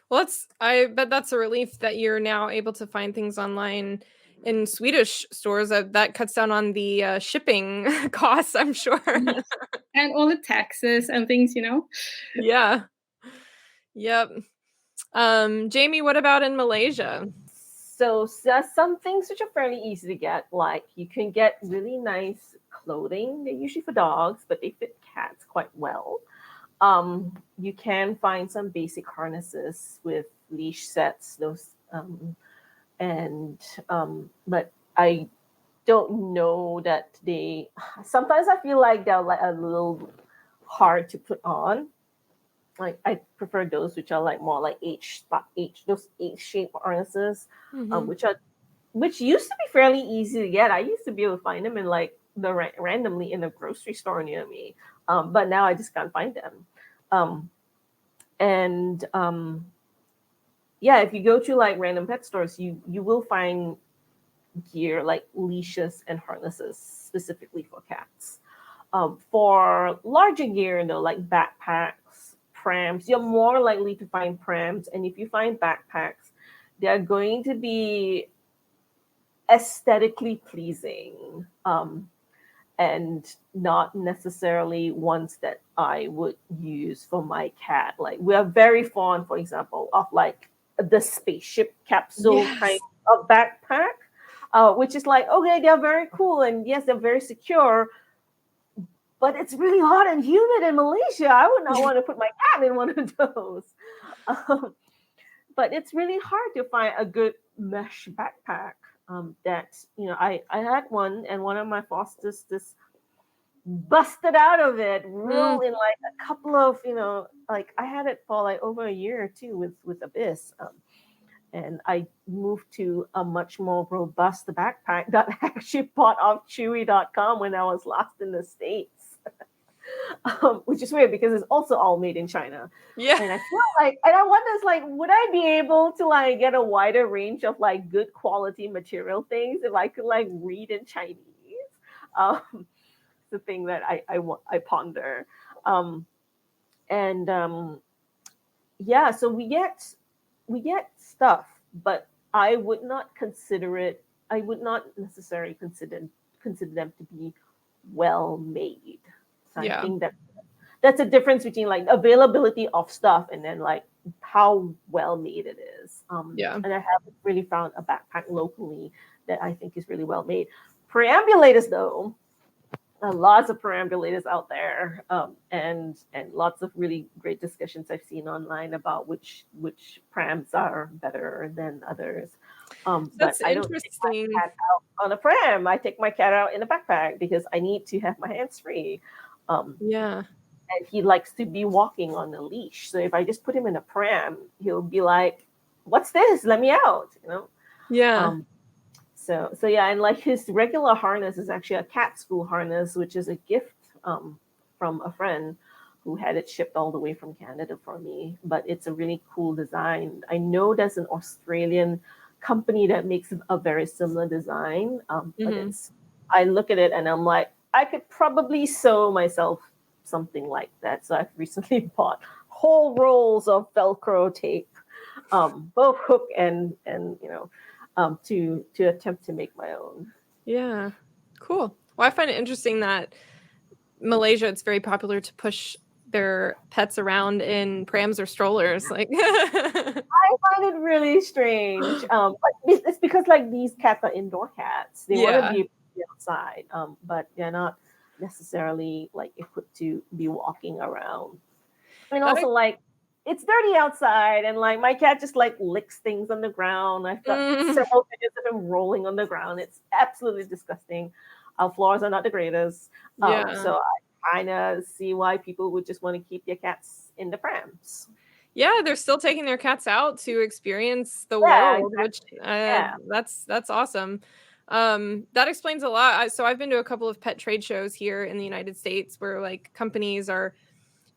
Well, I bet that's a relief that you're now able to find things online in Swedish stores. That cuts down on the shipping costs, I'm sure. Yes. And all the taxes and things, Yeah. Yep. Jamie, what about in Malaysia? So some things which are fairly easy to get, like you can get really nice clothing. They're usually for dogs, but they fit cats quite well. You can find some basic harnesses with leash sets, but I don't know that they. Sometimes I feel like they're like a little hard to put on. Like I prefer those which are like more like those H shaped harnesses, Mhm. which used to be fairly easy to get. I used to be able to find them in like randomly in a grocery store near me, but now I just can't find them. And Yeah, if you go to like random pet stores, you will find gear like leashes and harnesses specifically for cats. For larger gear, though, like backpacks, prams, you're more likely to find prams. And if you find backpacks, they're going to be aesthetically pleasing, and not necessarily ones that I would use for my cat. Like we are very fond, for example, of like the spaceship capsule kind Yes. of backpack, which is like, okay, they're very cool and yes, they're very secure, but it's really hot and humid in Malaysia. I would not want to put my cat in one of those. Um, but it's really hard to find a good mesh backpack. That I had one, and one of my fosters just busted out of it real in like a couple of like I had it for like over a year or two with Abyss. And I moved to a much more robust backpack that I actually bought off Chewy.com when I was last in the States. Which is weird because it's also all made in China. Yeah. And I feel like, and I wonder, it's like, would I be able to like get a wider range of like good quality material things if I could like read in Chinese? The thing that I ponder. And yeah, so we get stuff, but I would not consider it. I would not necessarily consider them to be well made. So I Yeah. think that's a difference between like availability of stuff and then like how well made it is. Yeah. And I haven't really found a backpack locally that I think is really well made. Perambulators, though, lots of perambulators out there, and lots of really great discussions I've seen online about which prams are better than others. But That's I don't take my interesting. cat out on a pram. I take my cat out in a backpack because I need to have my hands free. Yeah. And he likes to be walking on a leash. So if I just put him in a pram, he'll be like, "What's this? Let me out!" You know. Yeah. So yeah, and like his regular harness is actually a cat school harness, which is a gift from a friend who had it shipped all the way from Canada for me. But it's a really cool design. I know there's an Australian company that makes a very similar design, but Mhm. I look at it and I'm like, I could probably sew myself something like that. So I've recently bought whole rolls of Velcro tape, both hook and to attempt to make my own. Yeah. Cool. Well, I find it interesting that Malaysia, it's very popular to push their pets around in prams or strollers. Like, I find it really strange. But it's because like these cats are indoor cats. They want to yeah. be outside, but they're not necessarily like equipped to be walking around. And That also like it's dirty outside, and like my cat just like licks things on the ground. I've got several videos of him rolling on the ground. It's absolutely disgusting. Our floors are not the greatest, Yeah. so I kind of see why people would just want to keep their cats in the prams. Yeah, they're still taking their cats out to experience the Yeah, world, which exactly. Yeah. that's awesome. That explains a lot. So I've been to a couple of pet trade shows here in the United States where like companies are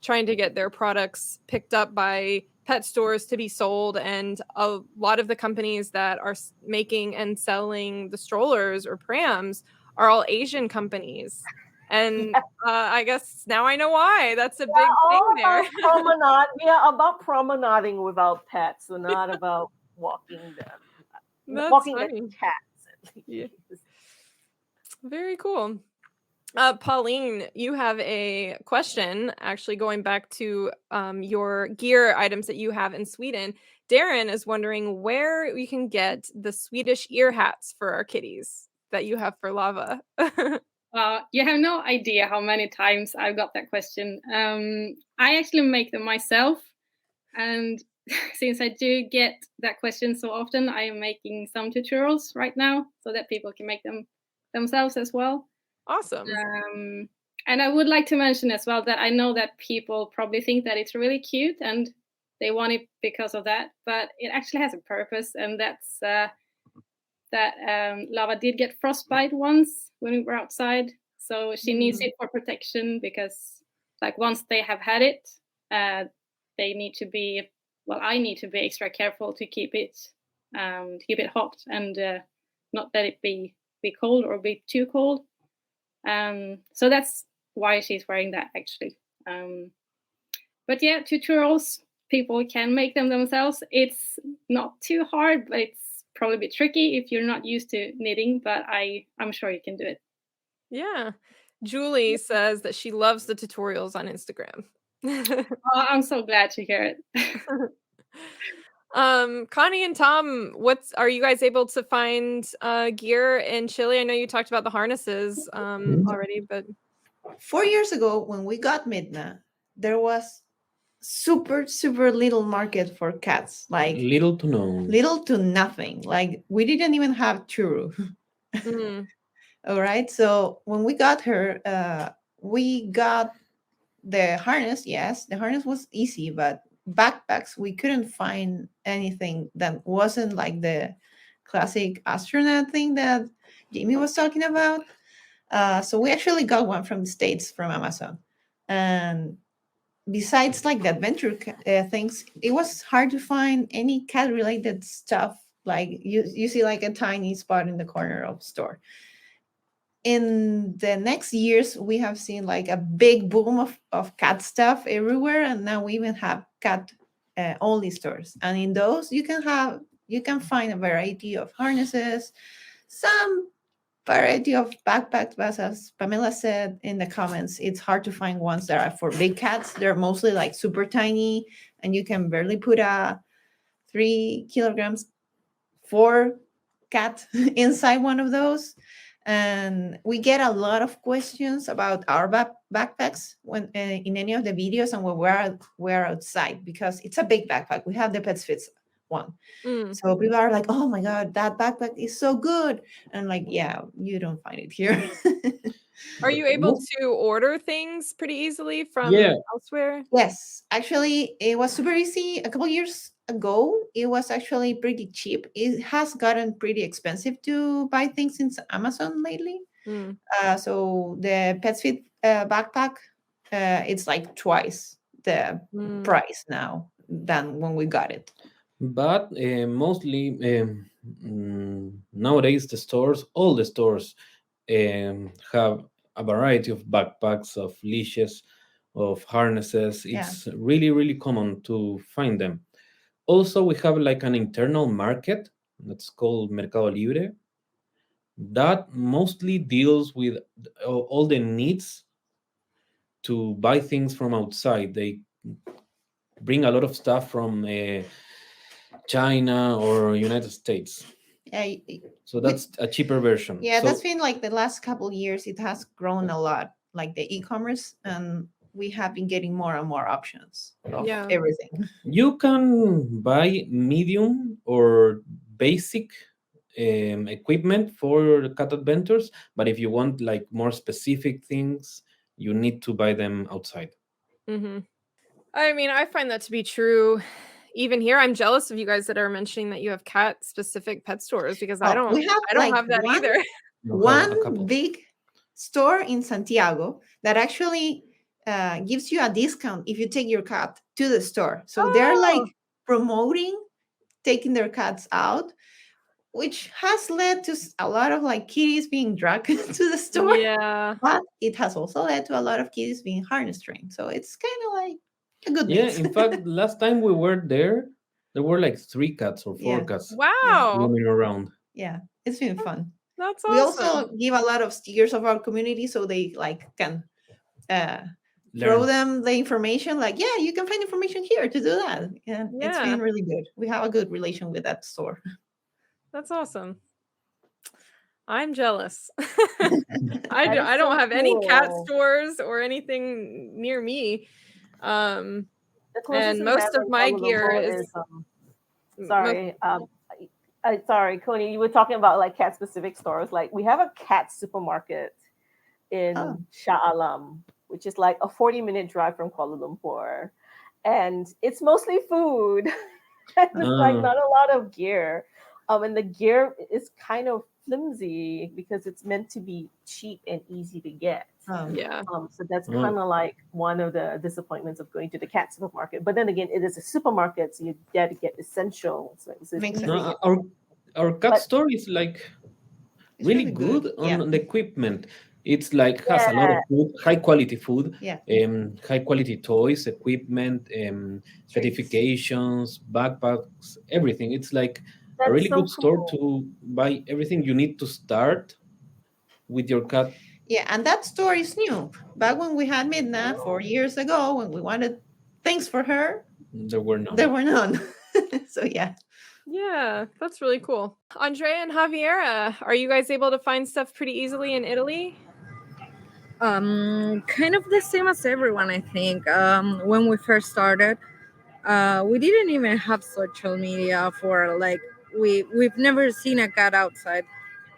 trying to get their products picked up by pet stores to be sold, and a lot of the companies that are making and selling the strollers or prams are all Asian companies. And I guess now I know why. That's a We are big thing all there. about promenade. We are about promenading without pets. We're not about walking them. That's Walking the funny. cats, at Yeah. least. Very cool. Pauline, you have a question actually going back to your gear items that you have in Sweden. Darren is wondering where we can get the Swedish ear hats for our kitties that you have for Lava. You have no idea how many times I've got that question. I actually make them myself. And since I do get that question so often, I am making some tutorials right now so that people can make them themselves as well. Awesome. And I would like to mention as well that I know that people probably think that it's really cute and they want it because of that, but it actually has a purpose, and that's that Lava did get frostbite once when we were outside, so she needs it for protection because, like, once they have had it, they need to be. Well, I need to be extra careful to keep it hot and not let it be cold or be too cold. So that's why she's wearing that actually. But yeah, tutorials, people can make them themselves. It's not too hard, but it's probably a bit tricky if you're not used to knitting, but I'm sure you can do it. Yeah. Julie says that she loves the tutorials on Instagram. Oh, I'm so glad to hear it. Connie and Tom, are you guys able to find gear in Chile? I know you talked about the harnesses already, but 4 years ago when we got Midna, there was super little market for cats, like Little to no. little to nothing. Like we didn't even have churro. All right, so when we got her, we got the harness. Yes, the harness was easy, but backpacks, we couldn't find anything that wasn't like the classic astronaut thing that Jamie was talking about. So we actually got one from the States, from Amazon. And besides like the adventure things, it was hard to find any cat related stuff. Like you see like a tiny spot in the corner of store. in the next years, we have seen like a big boom of cat stuff everywhere, and now we even have cat only stores. And in those, you can find a variety of harnesses, some variety of backpacks, but as Pamela said in the comments, it's hard to find ones that are for big cats. They're mostly like super tiny, and you can barely put a 3 kilograms for cat inside one of those. And we get a lot of questions about our backpacks when in any of the videos and when we're outside, because it's a big backpack. We have the Pets Fits one. So people are like, oh my god, that backpack is so good. And like, yeah, you don't find it here. Are you able to order things pretty easily from Yeah. elsewhere? Yes, actually, it was super easy. A couple years ago, it was actually pretty cheap. It has gotten pretty expensive to buy things since Amazon lately. So the PetFit backpack, it's like twice the price now than when we got it. But mostly nowadays all the stores have a variety of backpacks, of leashes, of harnesses. It's really, really common to find them. Also, we have like an internal market that's called Mercado Libre that mostly deals with all the needs to buy things from outside. They bring a lot of stuff from China or United States. Yeah, so that's a cheaper version. Yeah, So, that's been like the last couple years. It has grown a lot, like the e-commerce, and we have been getting more and more options of everything. you can buy medium or basic equipment for cat adventures, but if you want like more specific things, you need to buy them outside. I mean, I find that to be true. Even here, I'm jealous of you guys that are mentioning that you have cat-specific pet stores, because I don't have that either. One big store in Santiago that actually gives you a discount if you take your cat to the store. So they're like promoting taking their cats out, which has led to a lot of like kitties being dragged to the store. Yeah. But it has also led to a lot of kitties being harness trained. So it's kind of like a good Yeah, mix. in fact, last time we were there were like 3 cats or 4 cats roaming around. Yeah, it's been fun. That's We awesome. also give a lot of stickers of our community so they like can throw them the information, like, yeah, you can find information here to do that. And it's been really good. We have a good relation with that store. That's awesome. I'm jealous. I don't have any cat stores or anything near me. And most of my gear is sorry. Sorry, Coney, you were talking about like cat specific stores. Like we have a cat supermarket in Shah Alam, which is like a 40-minute drive from Kuala Lumpur. And it's mostly food. It's like not a lot of gear. And the gear is kind of flimsy because it's meant to be cheap and easy to get. So that's kind of like one of the disappointments of going to the cat supermarket. But then again, it is a supermarket, so you got to get essentials. Our cat store is like really good on the equipment. It's like has a lot of food, high quality food, high quality toys, equipment, certifications, backpacks, everything. It's like a really good store to buy everything you need to start with your cat. Yeah, and that store is new. Back when we had Midna 4 years ago, when we wanted things for her, there were none. So yeah. Yeah, that's really cool. Andrea and Javiera, are you guys able to find stuff pretty easily in Italy? Kind of the same as everyone, I think. When we first started, we didn't even have social media for like we've never seen a cat outside.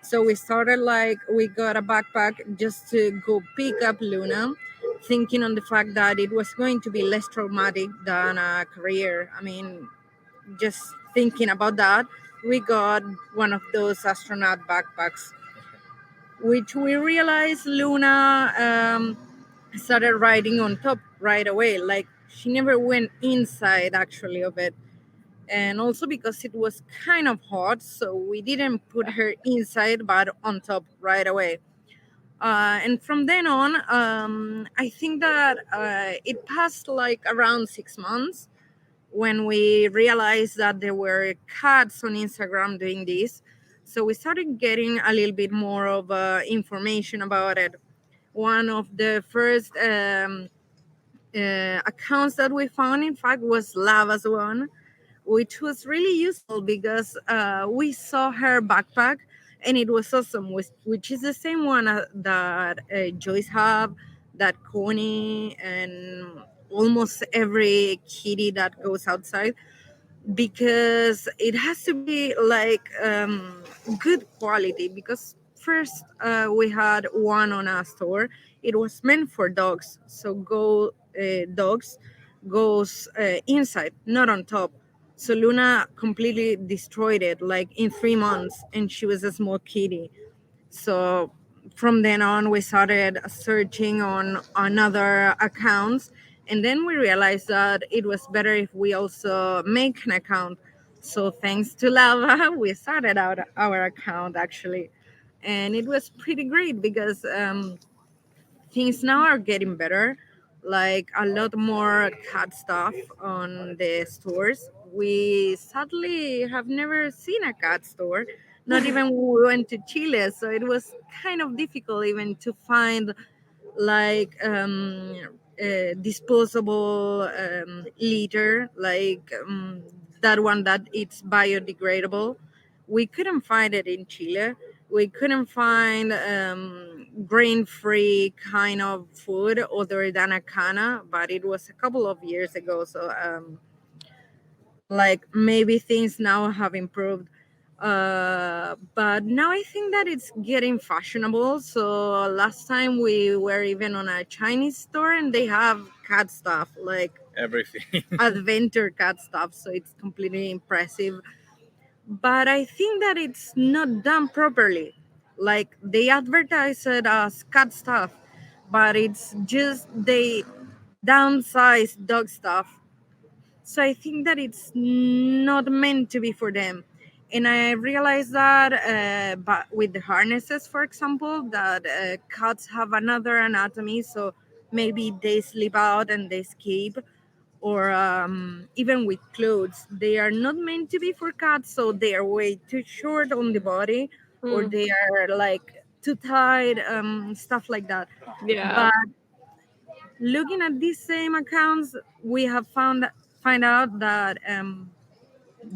So we started like we got a backpack just to go pick up Luna, thinking on the fact that it was going to be less traumatic than a career. I mean, just thinking about that, we got one of those astronaut backpacks, which we realized Luna started riding on top right away. Like she never went inside actually of it. And also because it was kind of hot, so we didn't put her inside but on top right away. And from then on, I think that it passed like around 6 months when we realized that there were cats on Instagram doing this. So we started getting a little bit more of information about it. One of the first accounts that we found, in fact, was Lava's one, which was really useful because we saw her backpack and it was awesome, which is the same one that Joyce have, that Connie, and almost every kitty that goes outside, because it has to be like good quality. Because first we had one on a store, it was meant for dogs, so dogs goes inside, not on top. So Luna completely destroyed it like in 3 months, and she was a small kitty. So from then on, we started searching on another accounts, and then we realized that it was better if we also make an account. So thanks to Lava, we started out our account actually, and it was pretty great because things now are getting better, like a lot more cat stuff on the stores. We sadly have never seen a cat store, not even when we went to Chile, so it was kind of difficult even to find like disposable litter, like that one that it's biodegradable. We couldn't find it in Chile. We couldn't find grain-free kind of food other than a cana, but it was a couple of years ago. So like maybe things now have improved, but now I think that it's getting fashionable. So last time we were even on a Chinese store and they have cat stuff, like everything. adventure cat stuff, so it's completely impressive. But I think that it's not done properly. Like they advertise it as cat stuff, but it's just they downsize dog stuff. So I think that it's not meant to be for them. And I realized that, but with the harnesses, for example, that cats have another anatomy. So maybe they slip out and they escape, or even with clothes, they are not meant to be for cats. So they are way too short on the body, or they are like too tight, stuff like that. Yeah. But looking at these same accounts, we have find out that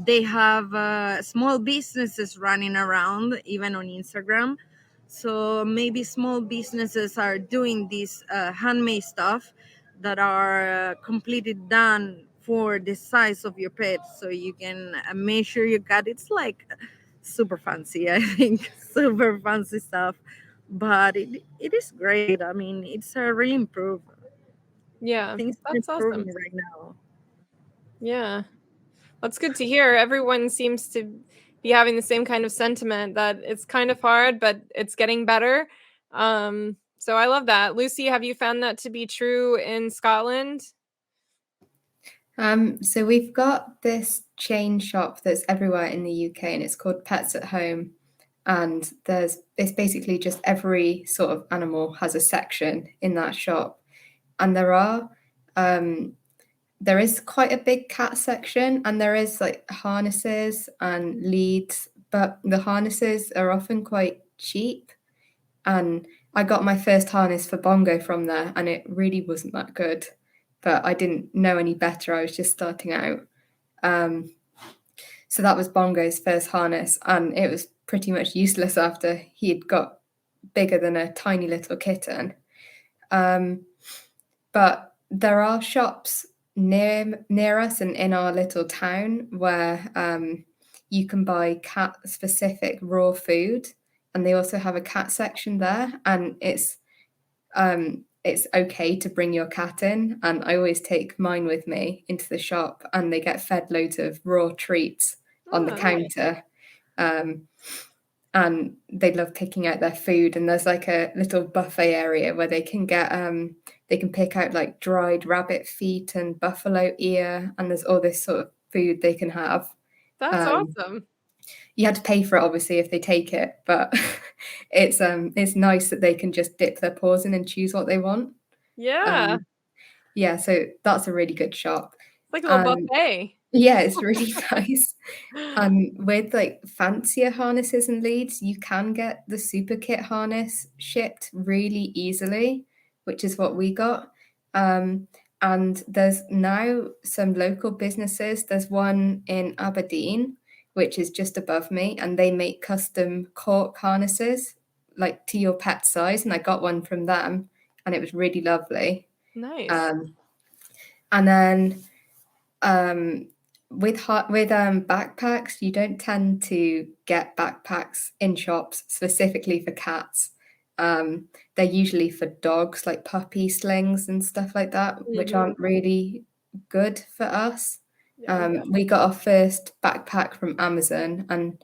they have small businesses running around even on Instagram. So maybe small businesses are doing this handmade stuff that are completely done for the size of your pet, so you can measure your cat. It's like super fancy, I think, super fancy stuff, but it is great. I mean, it's really improved. Yeah, Things are that's improving awesome. right now. Yeah. That's good to hear. Everyone seems to be having the same kind of sentiment that it's kind of hard, but it's getting better. So I love that. Lucy, have you found that to be true in Scotland? So we've got this chain shop that's everywhere in the UK, and it's called Pets at Home. And it's basically just every sort of animal has a section in that shop. And there is quite a big cat section, and there is like harnesses and leads, but the harnesses are often quite cheap. And I got my first harness for Bongo from there, and it really wasn't that good. But I didn't know any better. I was just starting out. So that was Bongo's first harness, and it was pretty much useless after he had got bigger than a tiny little kitten. But there are shops near us and in our little town where you can buy cat specific raw food, and they also have a cat section there, and it's okay to bring your cat in, and I always take mine with me into the shop, and they get fed loads of raw treats on the counter. And they love picking out their food, and there's like a little buffet area where they can pick out like dried rabbit feet and buffalo ear, and there's all this sort of food they can have. That's awesome. You had to pay for it, obviously, if they take it, but it's nice that they can just dip their paws in and choose what they want. Yeah. Yeah, so that's a really good shop. It's like a little buffet. Yeah, it's really nice. With like fancier harnesses and leads, you can get the super kit harness shipped really easily, which is what we got. And there's now some local businesses. There's one in Aberdeen, which is just above me, and they make custom cork harnesses like to your pet size. And I got one from them, and it was really lovely. Nice. And then with backpacks, you don't tend to get backpacks in shops specifically for cats. They're usually for dogs, like puppy slings and stuff like that, which aren't really good for us. We got our first backpack from Amazon, and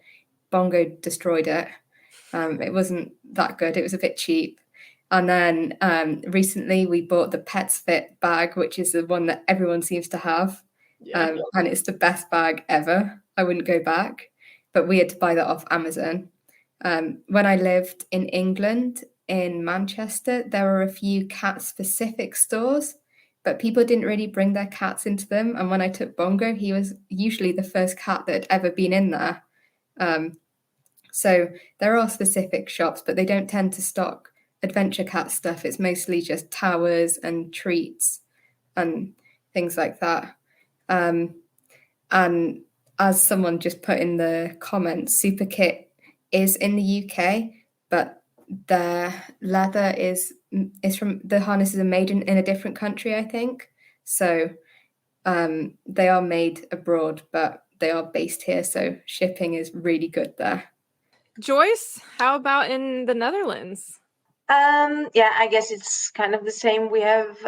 Bongo destroyed it. It wasn't that good. It was a bit cheap. And then recently we bought the Pets Fit bag, which is the one that everyone seems to have. And it's the best bag ever. I wouldn't go back, but we had to buy that off Amazon. When I lived in England, in Manchester, there were a few cat-specific stores, but people didn't really bring their cats into them. And when I took Bongo, he was usually the first cat that had ever been in there. So there are specific shops, but they don't tend to stock adventure cat stuff. It's mostly just towers and treats and things like that. And as someone just put in the comments, Super Kit is in the UK, but the leather is from the harnesses are made in a different country, I think. So they are made abroad, but they are based here. So shipping is really good there. Joyce, how about in the Netherlands? Yeah, I guess it's kind of the same. We have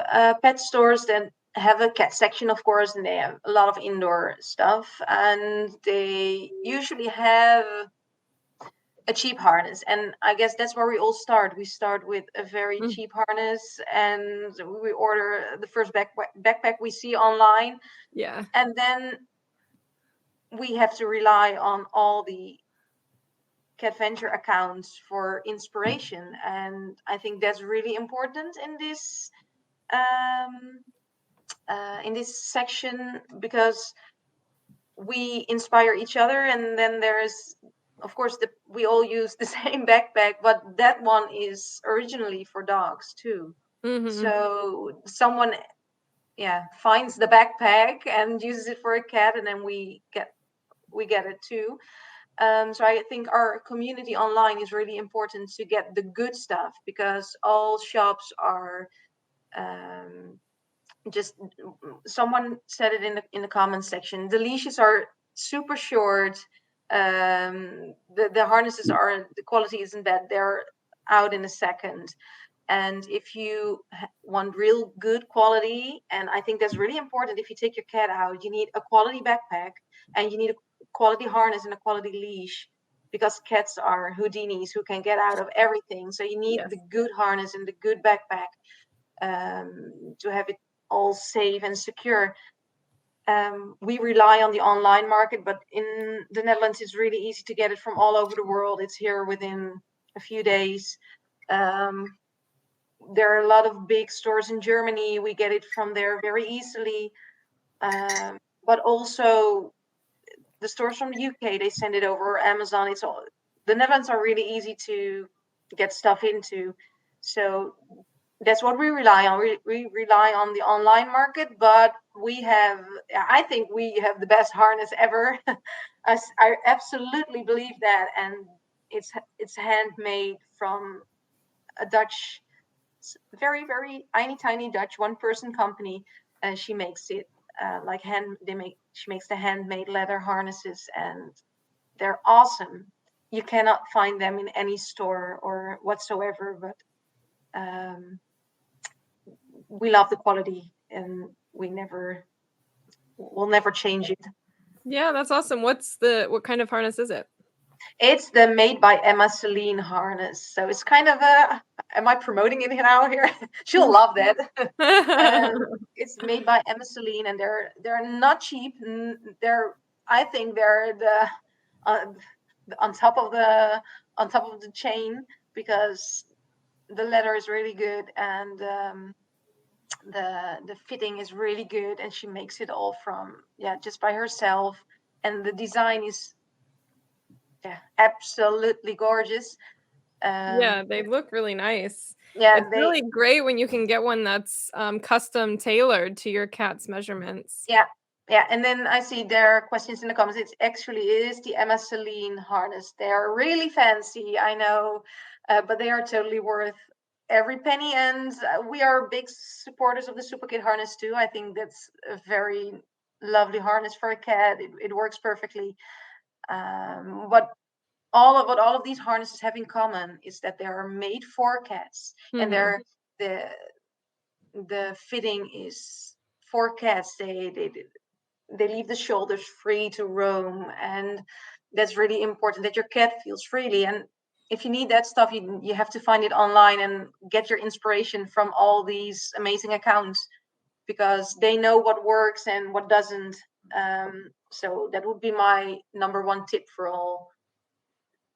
pet stores that have a cat section, of course, and they have a lot of indoor stuff, and they usually have a cheap harness. And I guess that's where we all start. We start with a very cheap harness, and we order the first backpack we see online. Yeah. And then we have to rely on all the Catventure accounts for inspiration, and I think that's really important in this section, because we inspire each other. And then there's, of course, we all use the same backpack, but that one is originally for dogs too. So someone finds the backpack and uses it for a cat, and then we get it too. So I think our community online is really important to get the good stuff, because all shops are just, someone said it in the comments section, the leashes are super short. The harnesses are, the quality isn't bad, they're out in a second. And if you want real good quality, and I think that's really important, if you take your cat out, you need a quality backpack, and you need a quality harness and a quality leash, because cats are Houdinis who can get out of everything. So you need the good harness and the good backpack to have it all safe and secure. We rely on the online market, but in the Netherlands, it's really easy to get it from all over the world. It's here within a few days. There are a lot of big stores in Germany. We get it from there very easily. But also the stores from the UK, they send it over Amazon. It's all, the Netherlands are really easy to get stuff into. So that's what we rely on. We rely on the online market, but I think we have the best harness ever. I absolutely believe that. And it's handmade from a Dutch, very, very tiny Dutch one-person company. And she makes it she makes the handmade leather harnesses, and they're awesome. You cannot find them in any store or whatsoever, but we love the quality, and we'll never change it. Yeah, that's awesome. What kind of harness is it? It's the Made by Emma Celine harness. So it's kind of am I promoting it now here? She'll love that. It's made by Emma Celine, and they're not cheap. I think they're on top of the chain, because the leather is really good, and the fitting is really good, and she makes it all from just by herself, and the design is absolutely gorgeous. Yeah, they look really nice. Yeah, it's really great when you can get one that's custom tailored to your cat's measurements. Yeah, and then I see there are questions in the comments. It is the Emma Celine harness. They are really fancy, I know, but they are totally worth every penny. And we are big supporters of the Super Kid harness too. I think that's a very lovely harness for a cat. It works perfectly. What all of these harnesses have in common is that they are made for cats, and the fitting is for cats. They leave the shoulders free to roam, and that's really important, that your cat feels freely. And if you need that stuff, you have to find it online and get your inspiration from all these amazing accounts, because they know what works and what doesn't. So that would be my number one tip for all.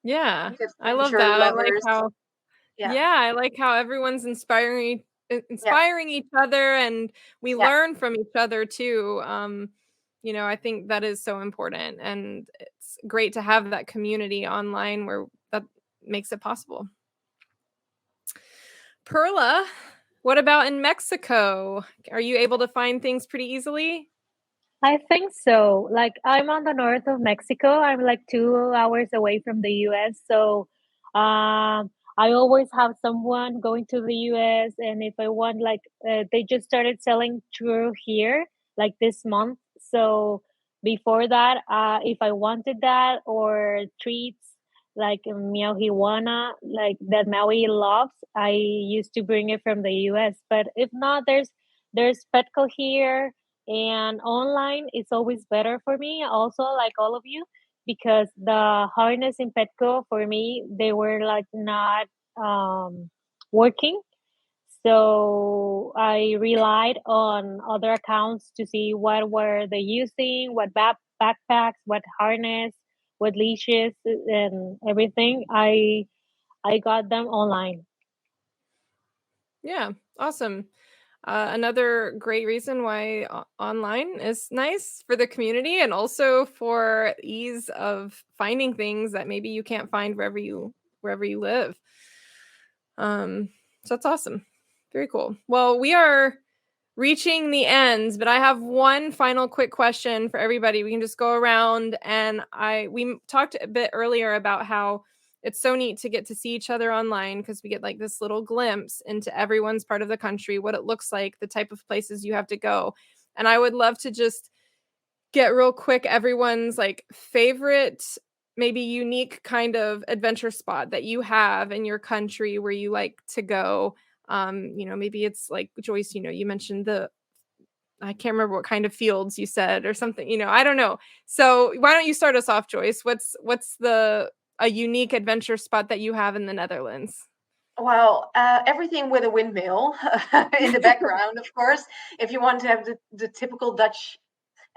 Yeah, I love that. Lovers. I like how everyone's inspiring each other, and we learn from each other too. I think that is so important, and it's great to have that community online where that makes it possible. Perla, what about in Mexico? Are you able to find things pretty easily? I think so. Like, I'm on the north of Mexico. I'm like 2 hours away from the US. So I always have someone going to the US. And if I want, like, they just started selling through here, like this month. So before that, if I wanted that or treats like Miauhiwana, like that Maui loves, I used to bring it from the US. But if not, there's Petco here, and online is always better for me, also, like all of you, because the harness in Petco, for me, they were like not working. So I relied on other accounts to see what were they using, what backpacks, what harness, what leashes, and everything. I got them online. Yeah, awesome. Another great reason why online is nice for the community, and also for ease of finding things that maybe you can't find wherever you live. So that's awesome. Very cool. Well, we are reaching the end, but I have one final quick question for everybody. We can just go around, and we talked a bit earlier about how it's so neat to get to see each other online, because we get like this little glimpse into everyone's part of the country, what it looks like, the type of places you have to go. And I would love to just get real quick everyone's like favorite, maybe unique kind of adventure spot that you have in your country where you like to go. Maybe it's like Joyce, you mentioned I can't remember what kind of fields you said or something, I don't know. So why don't you start us off, Joyce? What's a unique adventure spot that you have in the Netherlands? Well, everything with a windmill in the background, of course. If you want to have the typical Dutch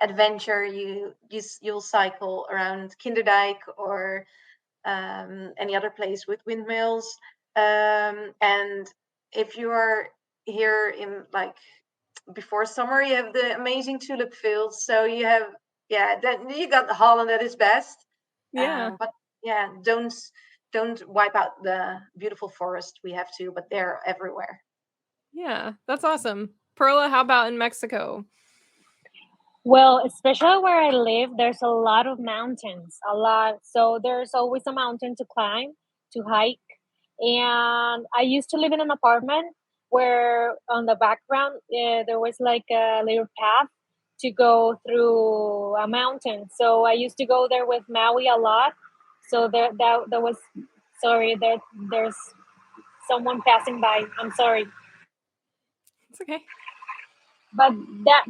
adventure, you'll cycle around Kinderdijk or any other place with windmills. And if you are here in like before summer, you have the amazing tulip fields. So you have that you got the Holland at its best. But don't wipe out the beautiful forest we have too, but they're everywhere. Yeah, that's awesome. Perla, how about in Mexico? Well, especially where I live, there's a lot of mountains, a lot. So there's always a mountain to climb, to hike. And I used to live in an apartment where on the background, there was like a little path to go through a mountain. So I used to go there with Maui a lot. So that was, sorry, there's someone passing by. I'm sorry. It's okay. But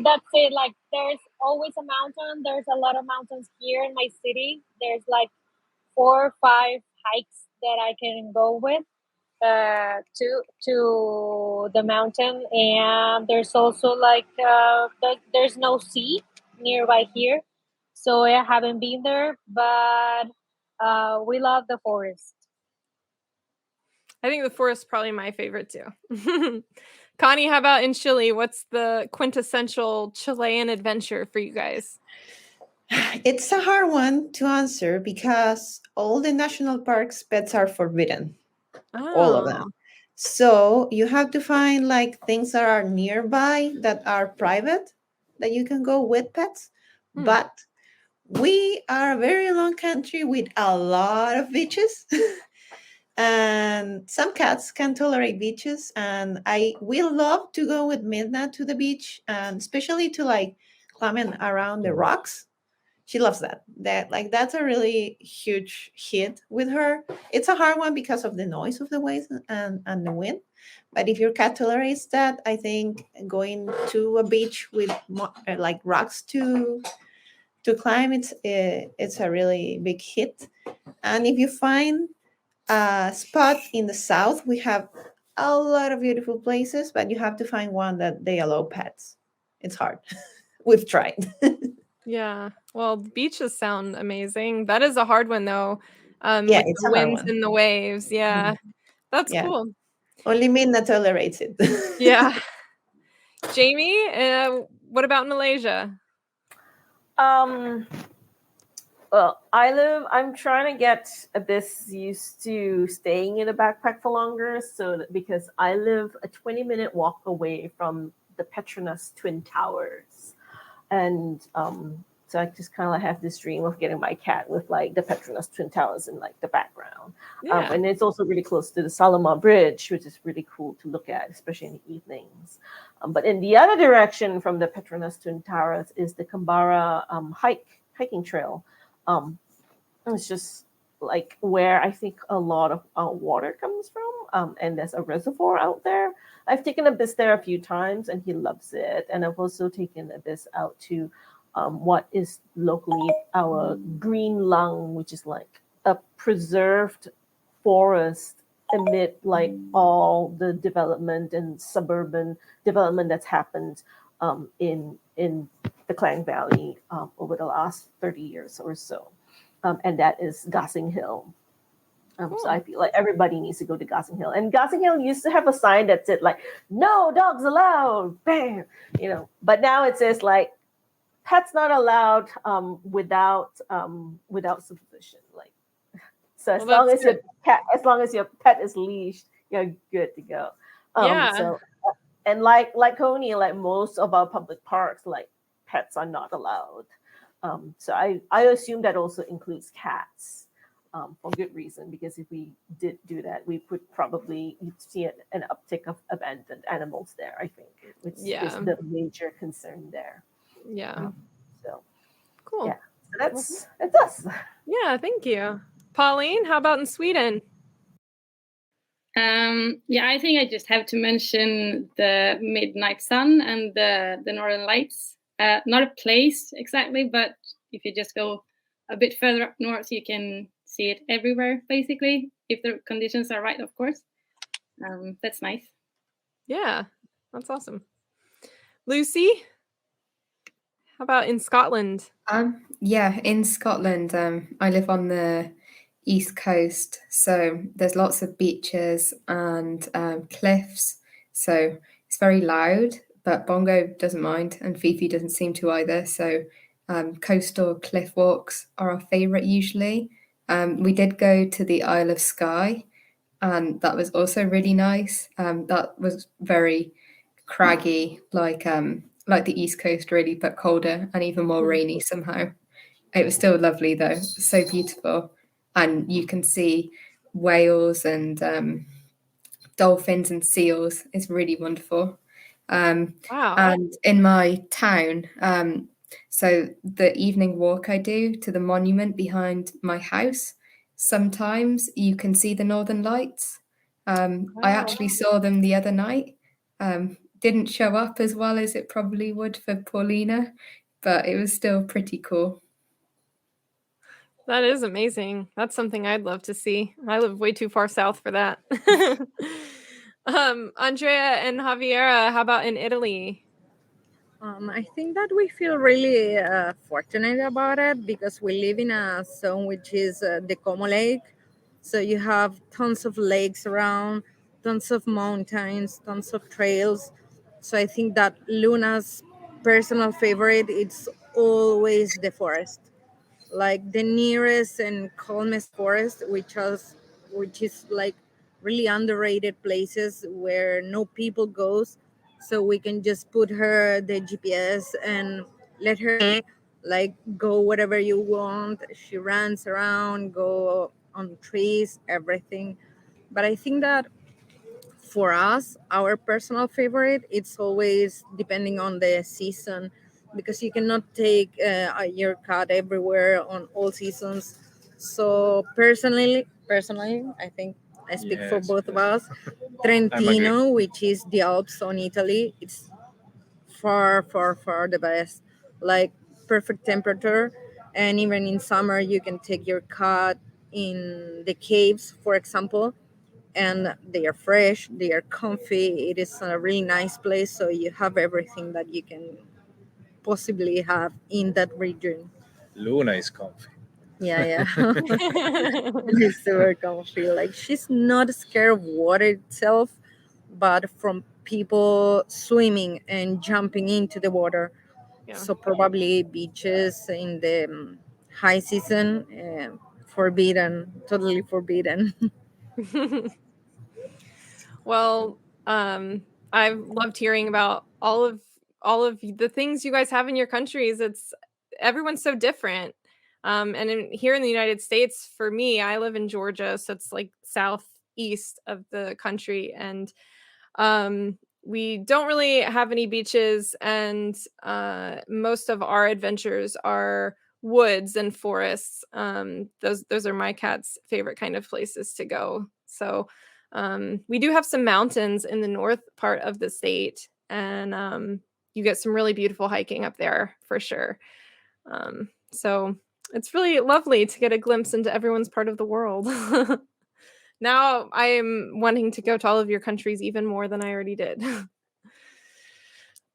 that's it. Like, there's always a mountain. There's a lot of mountains here in my city. There's like 4 or 5 hikes that I can go with to the mountain. And there's also like there's no sea nearby here, so I haven't been there, but we love the forest. I think the forest is probably my favorite too. Connie, how about in Chile? What's the quintessential Chilean adventure for you guys? It's a hard one to answer because all the national parks pets are forbidden, all of them. So you have to find like things that are nearby that are private that you can go with pets. But we are a very long country with a lot of beaches. And some cats can tolerate beaches, and I will love to go with Midna to the beach, and especially to like climbing around the rocks. She loves that. That's a really huge hit with her. It's a hard one because of the noise of the waves and the wind. But if your cat tolerates that, I think going to a beach with like rocks to climb, it's a really big hit. And if you find a spot in the south, we have a lot of beautiful places, but you have to find one that they allow pets. It's hard. We've tried. Yeah. Well, the beaches sound amazing. That is a hard one though. Yeah, With it's the a hard winds one. and the waves. Yeah. That's cool. Only Minna tolerates it. Yeah. Jamie, what about Malaysia? Well, I'm trying to get a bit used to staying in a backpack for longer. Because I live a 20-minute walk away from the Petronas Twin Towers. And so I just kind of like have this dream of getting my cat with like the Petronas Twin Towers in like the background. Yeah. And it's also really close to the Salomon Bridge, which is really cool to look at, especially in the evenings. But in the other direction from the Petronas Twin Towers is the Kambara hiking trail. It's just like where I think a lot of water comes from, and there's a reservoir out there. I've taken Abyss there a few times, and he loves it. And I've also taken Abyss out to what is locally our green lung, which is like a preserved forest amid like all the development and suburban development that's happened in the Klang Valley over the last 30 years or so. And that is Gossing Hill. So I feel like everybody needs to go to Gossing Hill. And Gossing Hill used to have a sign that said like, no dogs allowed, bam, but now it says like, pets not allowed without supervision. Like, so as long as your pet is leashed, you're good to go. Yeah. So, and like Coney, like most of our public parks, like pets are not allowed. So I assume that also includes cats, for good reason, because if we did do that, we would probably see an uptick of abandoned animals there, I think, which is the major concern there. Yeah. So cool. Yeah. So that's us. Yeah, thank you. Pauline, how about in Sweden? I think I just have to mention the midnight sun and the northern lights. Not a place exactly, but if you just go a bit further up north, you can see it everywhere, basically, if the conditions are right, of course. That's nice. Yeah, that's awesome. Lucy, how about in Scotland? In Scotland, I live on the east coast, so there's lots of beaches and cliffs, so it's very loud, but Bongo doesn't mind, and Fifi doesn't seem to either, so coastal cliff walks are our favourite usually. We did go to the Isle of Skye, and that was also really nice. That was very craggy, like the East Coast really, but colder and even more rainy somehow. It was still lovely though, so beautiful. And you can see whales and dolphins and seals. It's really wonderful. Wow. And in my town, so the evening walk I do to the monument behind my house, sometimes you can see the Northern Lights. I actually saw them the other night. Didn't show up as well as it probably would for Paulina, but it was still pretty cool. That is amazing. That's something I'd love to see. I live way too far south for that. Andrea and Javiera, how about in Italy? I think that we feel really fortunate about it because we live in a zone which is the Como Lake. So you have tons of lakes around, tons of mountains, tons of trails. So I think that Luna's personal favorite is always the forest, like the nearest and calmest forest, which is like really underrated places where no people goes. So we can just put her the GPS and let her like go wherever you want. She runs around, go on trees, everything. But I think that for us, our personal favorite, it's always depending on the season because you cannot take your cat everywhere on all seasons. So personally, I think I speak for both of us. Trentino, which is the Alps on Italy, it's far, far, far the best. Like perfect temperature, and even in summer, you can take your cat in the caves, for example, and they are fresh, they are comfy. It is a really nice place, so you have everything that you can possibly have in that region. Luna is comfy. Yeah. She's super comfy. Like she's not scared of water itself, but from people swimming and jumping into the water. Yeah. So probably beaches in the high season, forbidden, totally forbidden. Well, I've loved hearing about all of the things you guys have in your countries. It's everyone's so different. Here in the United States, for me, I live in Georgia, so it's like southeast of the country, and we don't really have any beaches, and most of our adventures are woods and forests. Those are my cat's favorite kind of places to go. So we do have some mountains in the north part of the state, and you get some really beautiful hiking up there for sure. So it's really lovely to get a glimpse into everyone's part of the world. Now I am wanting to go to all of your countries even more than I already did.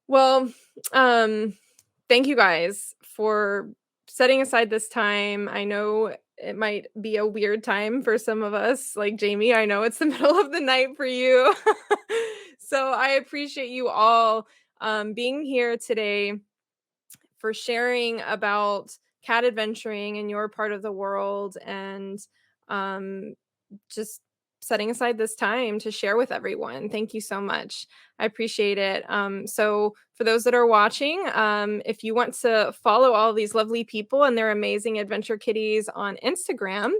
Well, thank you guys for setting aside this time. I know it might be a weird time for some of us, like Jamie. I know it's the middle of the night for you. So I appreciate you all being here today for sharing about cat adventuring in your part of the world, and just setting aside this time to share with everyone. Thank you so much. I appreciate it. So for those that are watching, if you want to follow all these lovely people and their amazing adventure kitties on Instagram,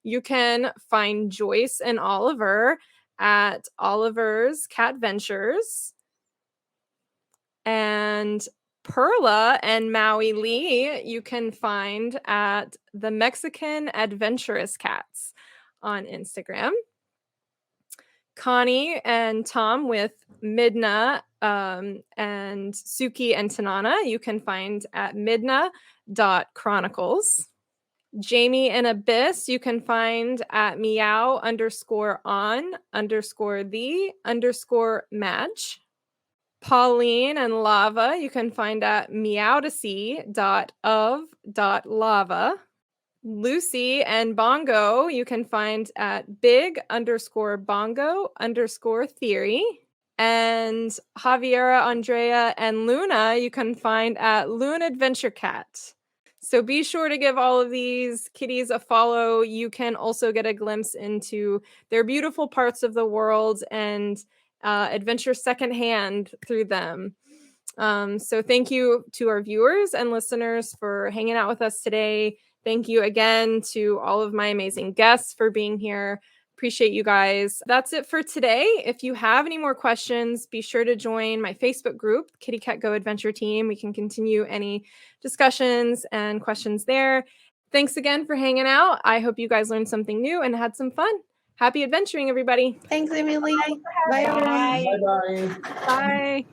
you can find Joyce and Oliver at Oliver's Cat Ventures, and Perla and Maui Lee you can find at the Mexican Adventurous Cats on Instagram. Connie and Tom with Midna and Suki and Tanana you can find at midna.chronicles. Jamie and Abyss you can find at meow_on_the_madge. Pauline and Lava you can find at meowdacy.of.lava. Lucy and Bongo you can find at big_bongo_theory. And Javiera, Andrea, and Luna you can find at Loon Adventure Cat. So be sure to give all of these kitties a follow. You can also get a glimpse into their beautiful parts of the world and adventure secondhand through them. So thank you to our viewers and listeners for hanging out with us today. Thank you again to all of my amazing guests for being here. Appreciate you guys. That's it for today. If you have any more questions, be sure to join my Facebook group, Kitty Cat Go Adventure Team. We can continue any discussions and questions there. Thanks again for hanging out. I hope you guys learned something new and had some fun. Happy adventuring, everybody. Thanks, Emily. Bye, everyone. Bye-bye. Bye.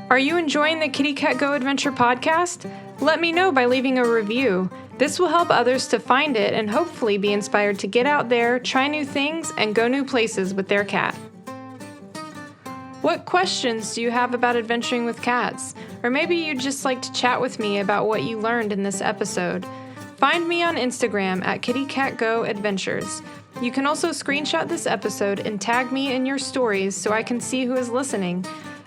Are you enjoying the Kitty Cat Go Adventure podcast? Let me know by leaving a review. This will help others to find it and hopefully be inspired to get out there, try new things, and go new places with their cat. What questions do you have about adventuring with cats? Or maybe you'd just like to chat with me about what you learned in this episode. Find me on Instagram at kittycatgoadventures. You can also screenshot this episode and tag me in your stories so I can see who is listening.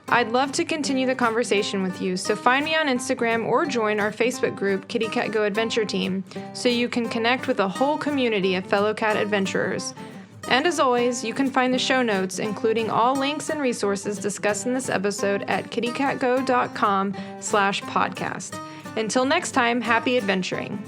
I'd love to continue the conversation with you, so find me on Instagram or join our Facebook group, Kitty Cat Go Adventure Team, so you can connect with a whole community of fellow cat adventurers. And as always, you can find the show notes, including all links and resources discussed in this episode at kittycatgo.com/podcast. Until next time, happy adventuring.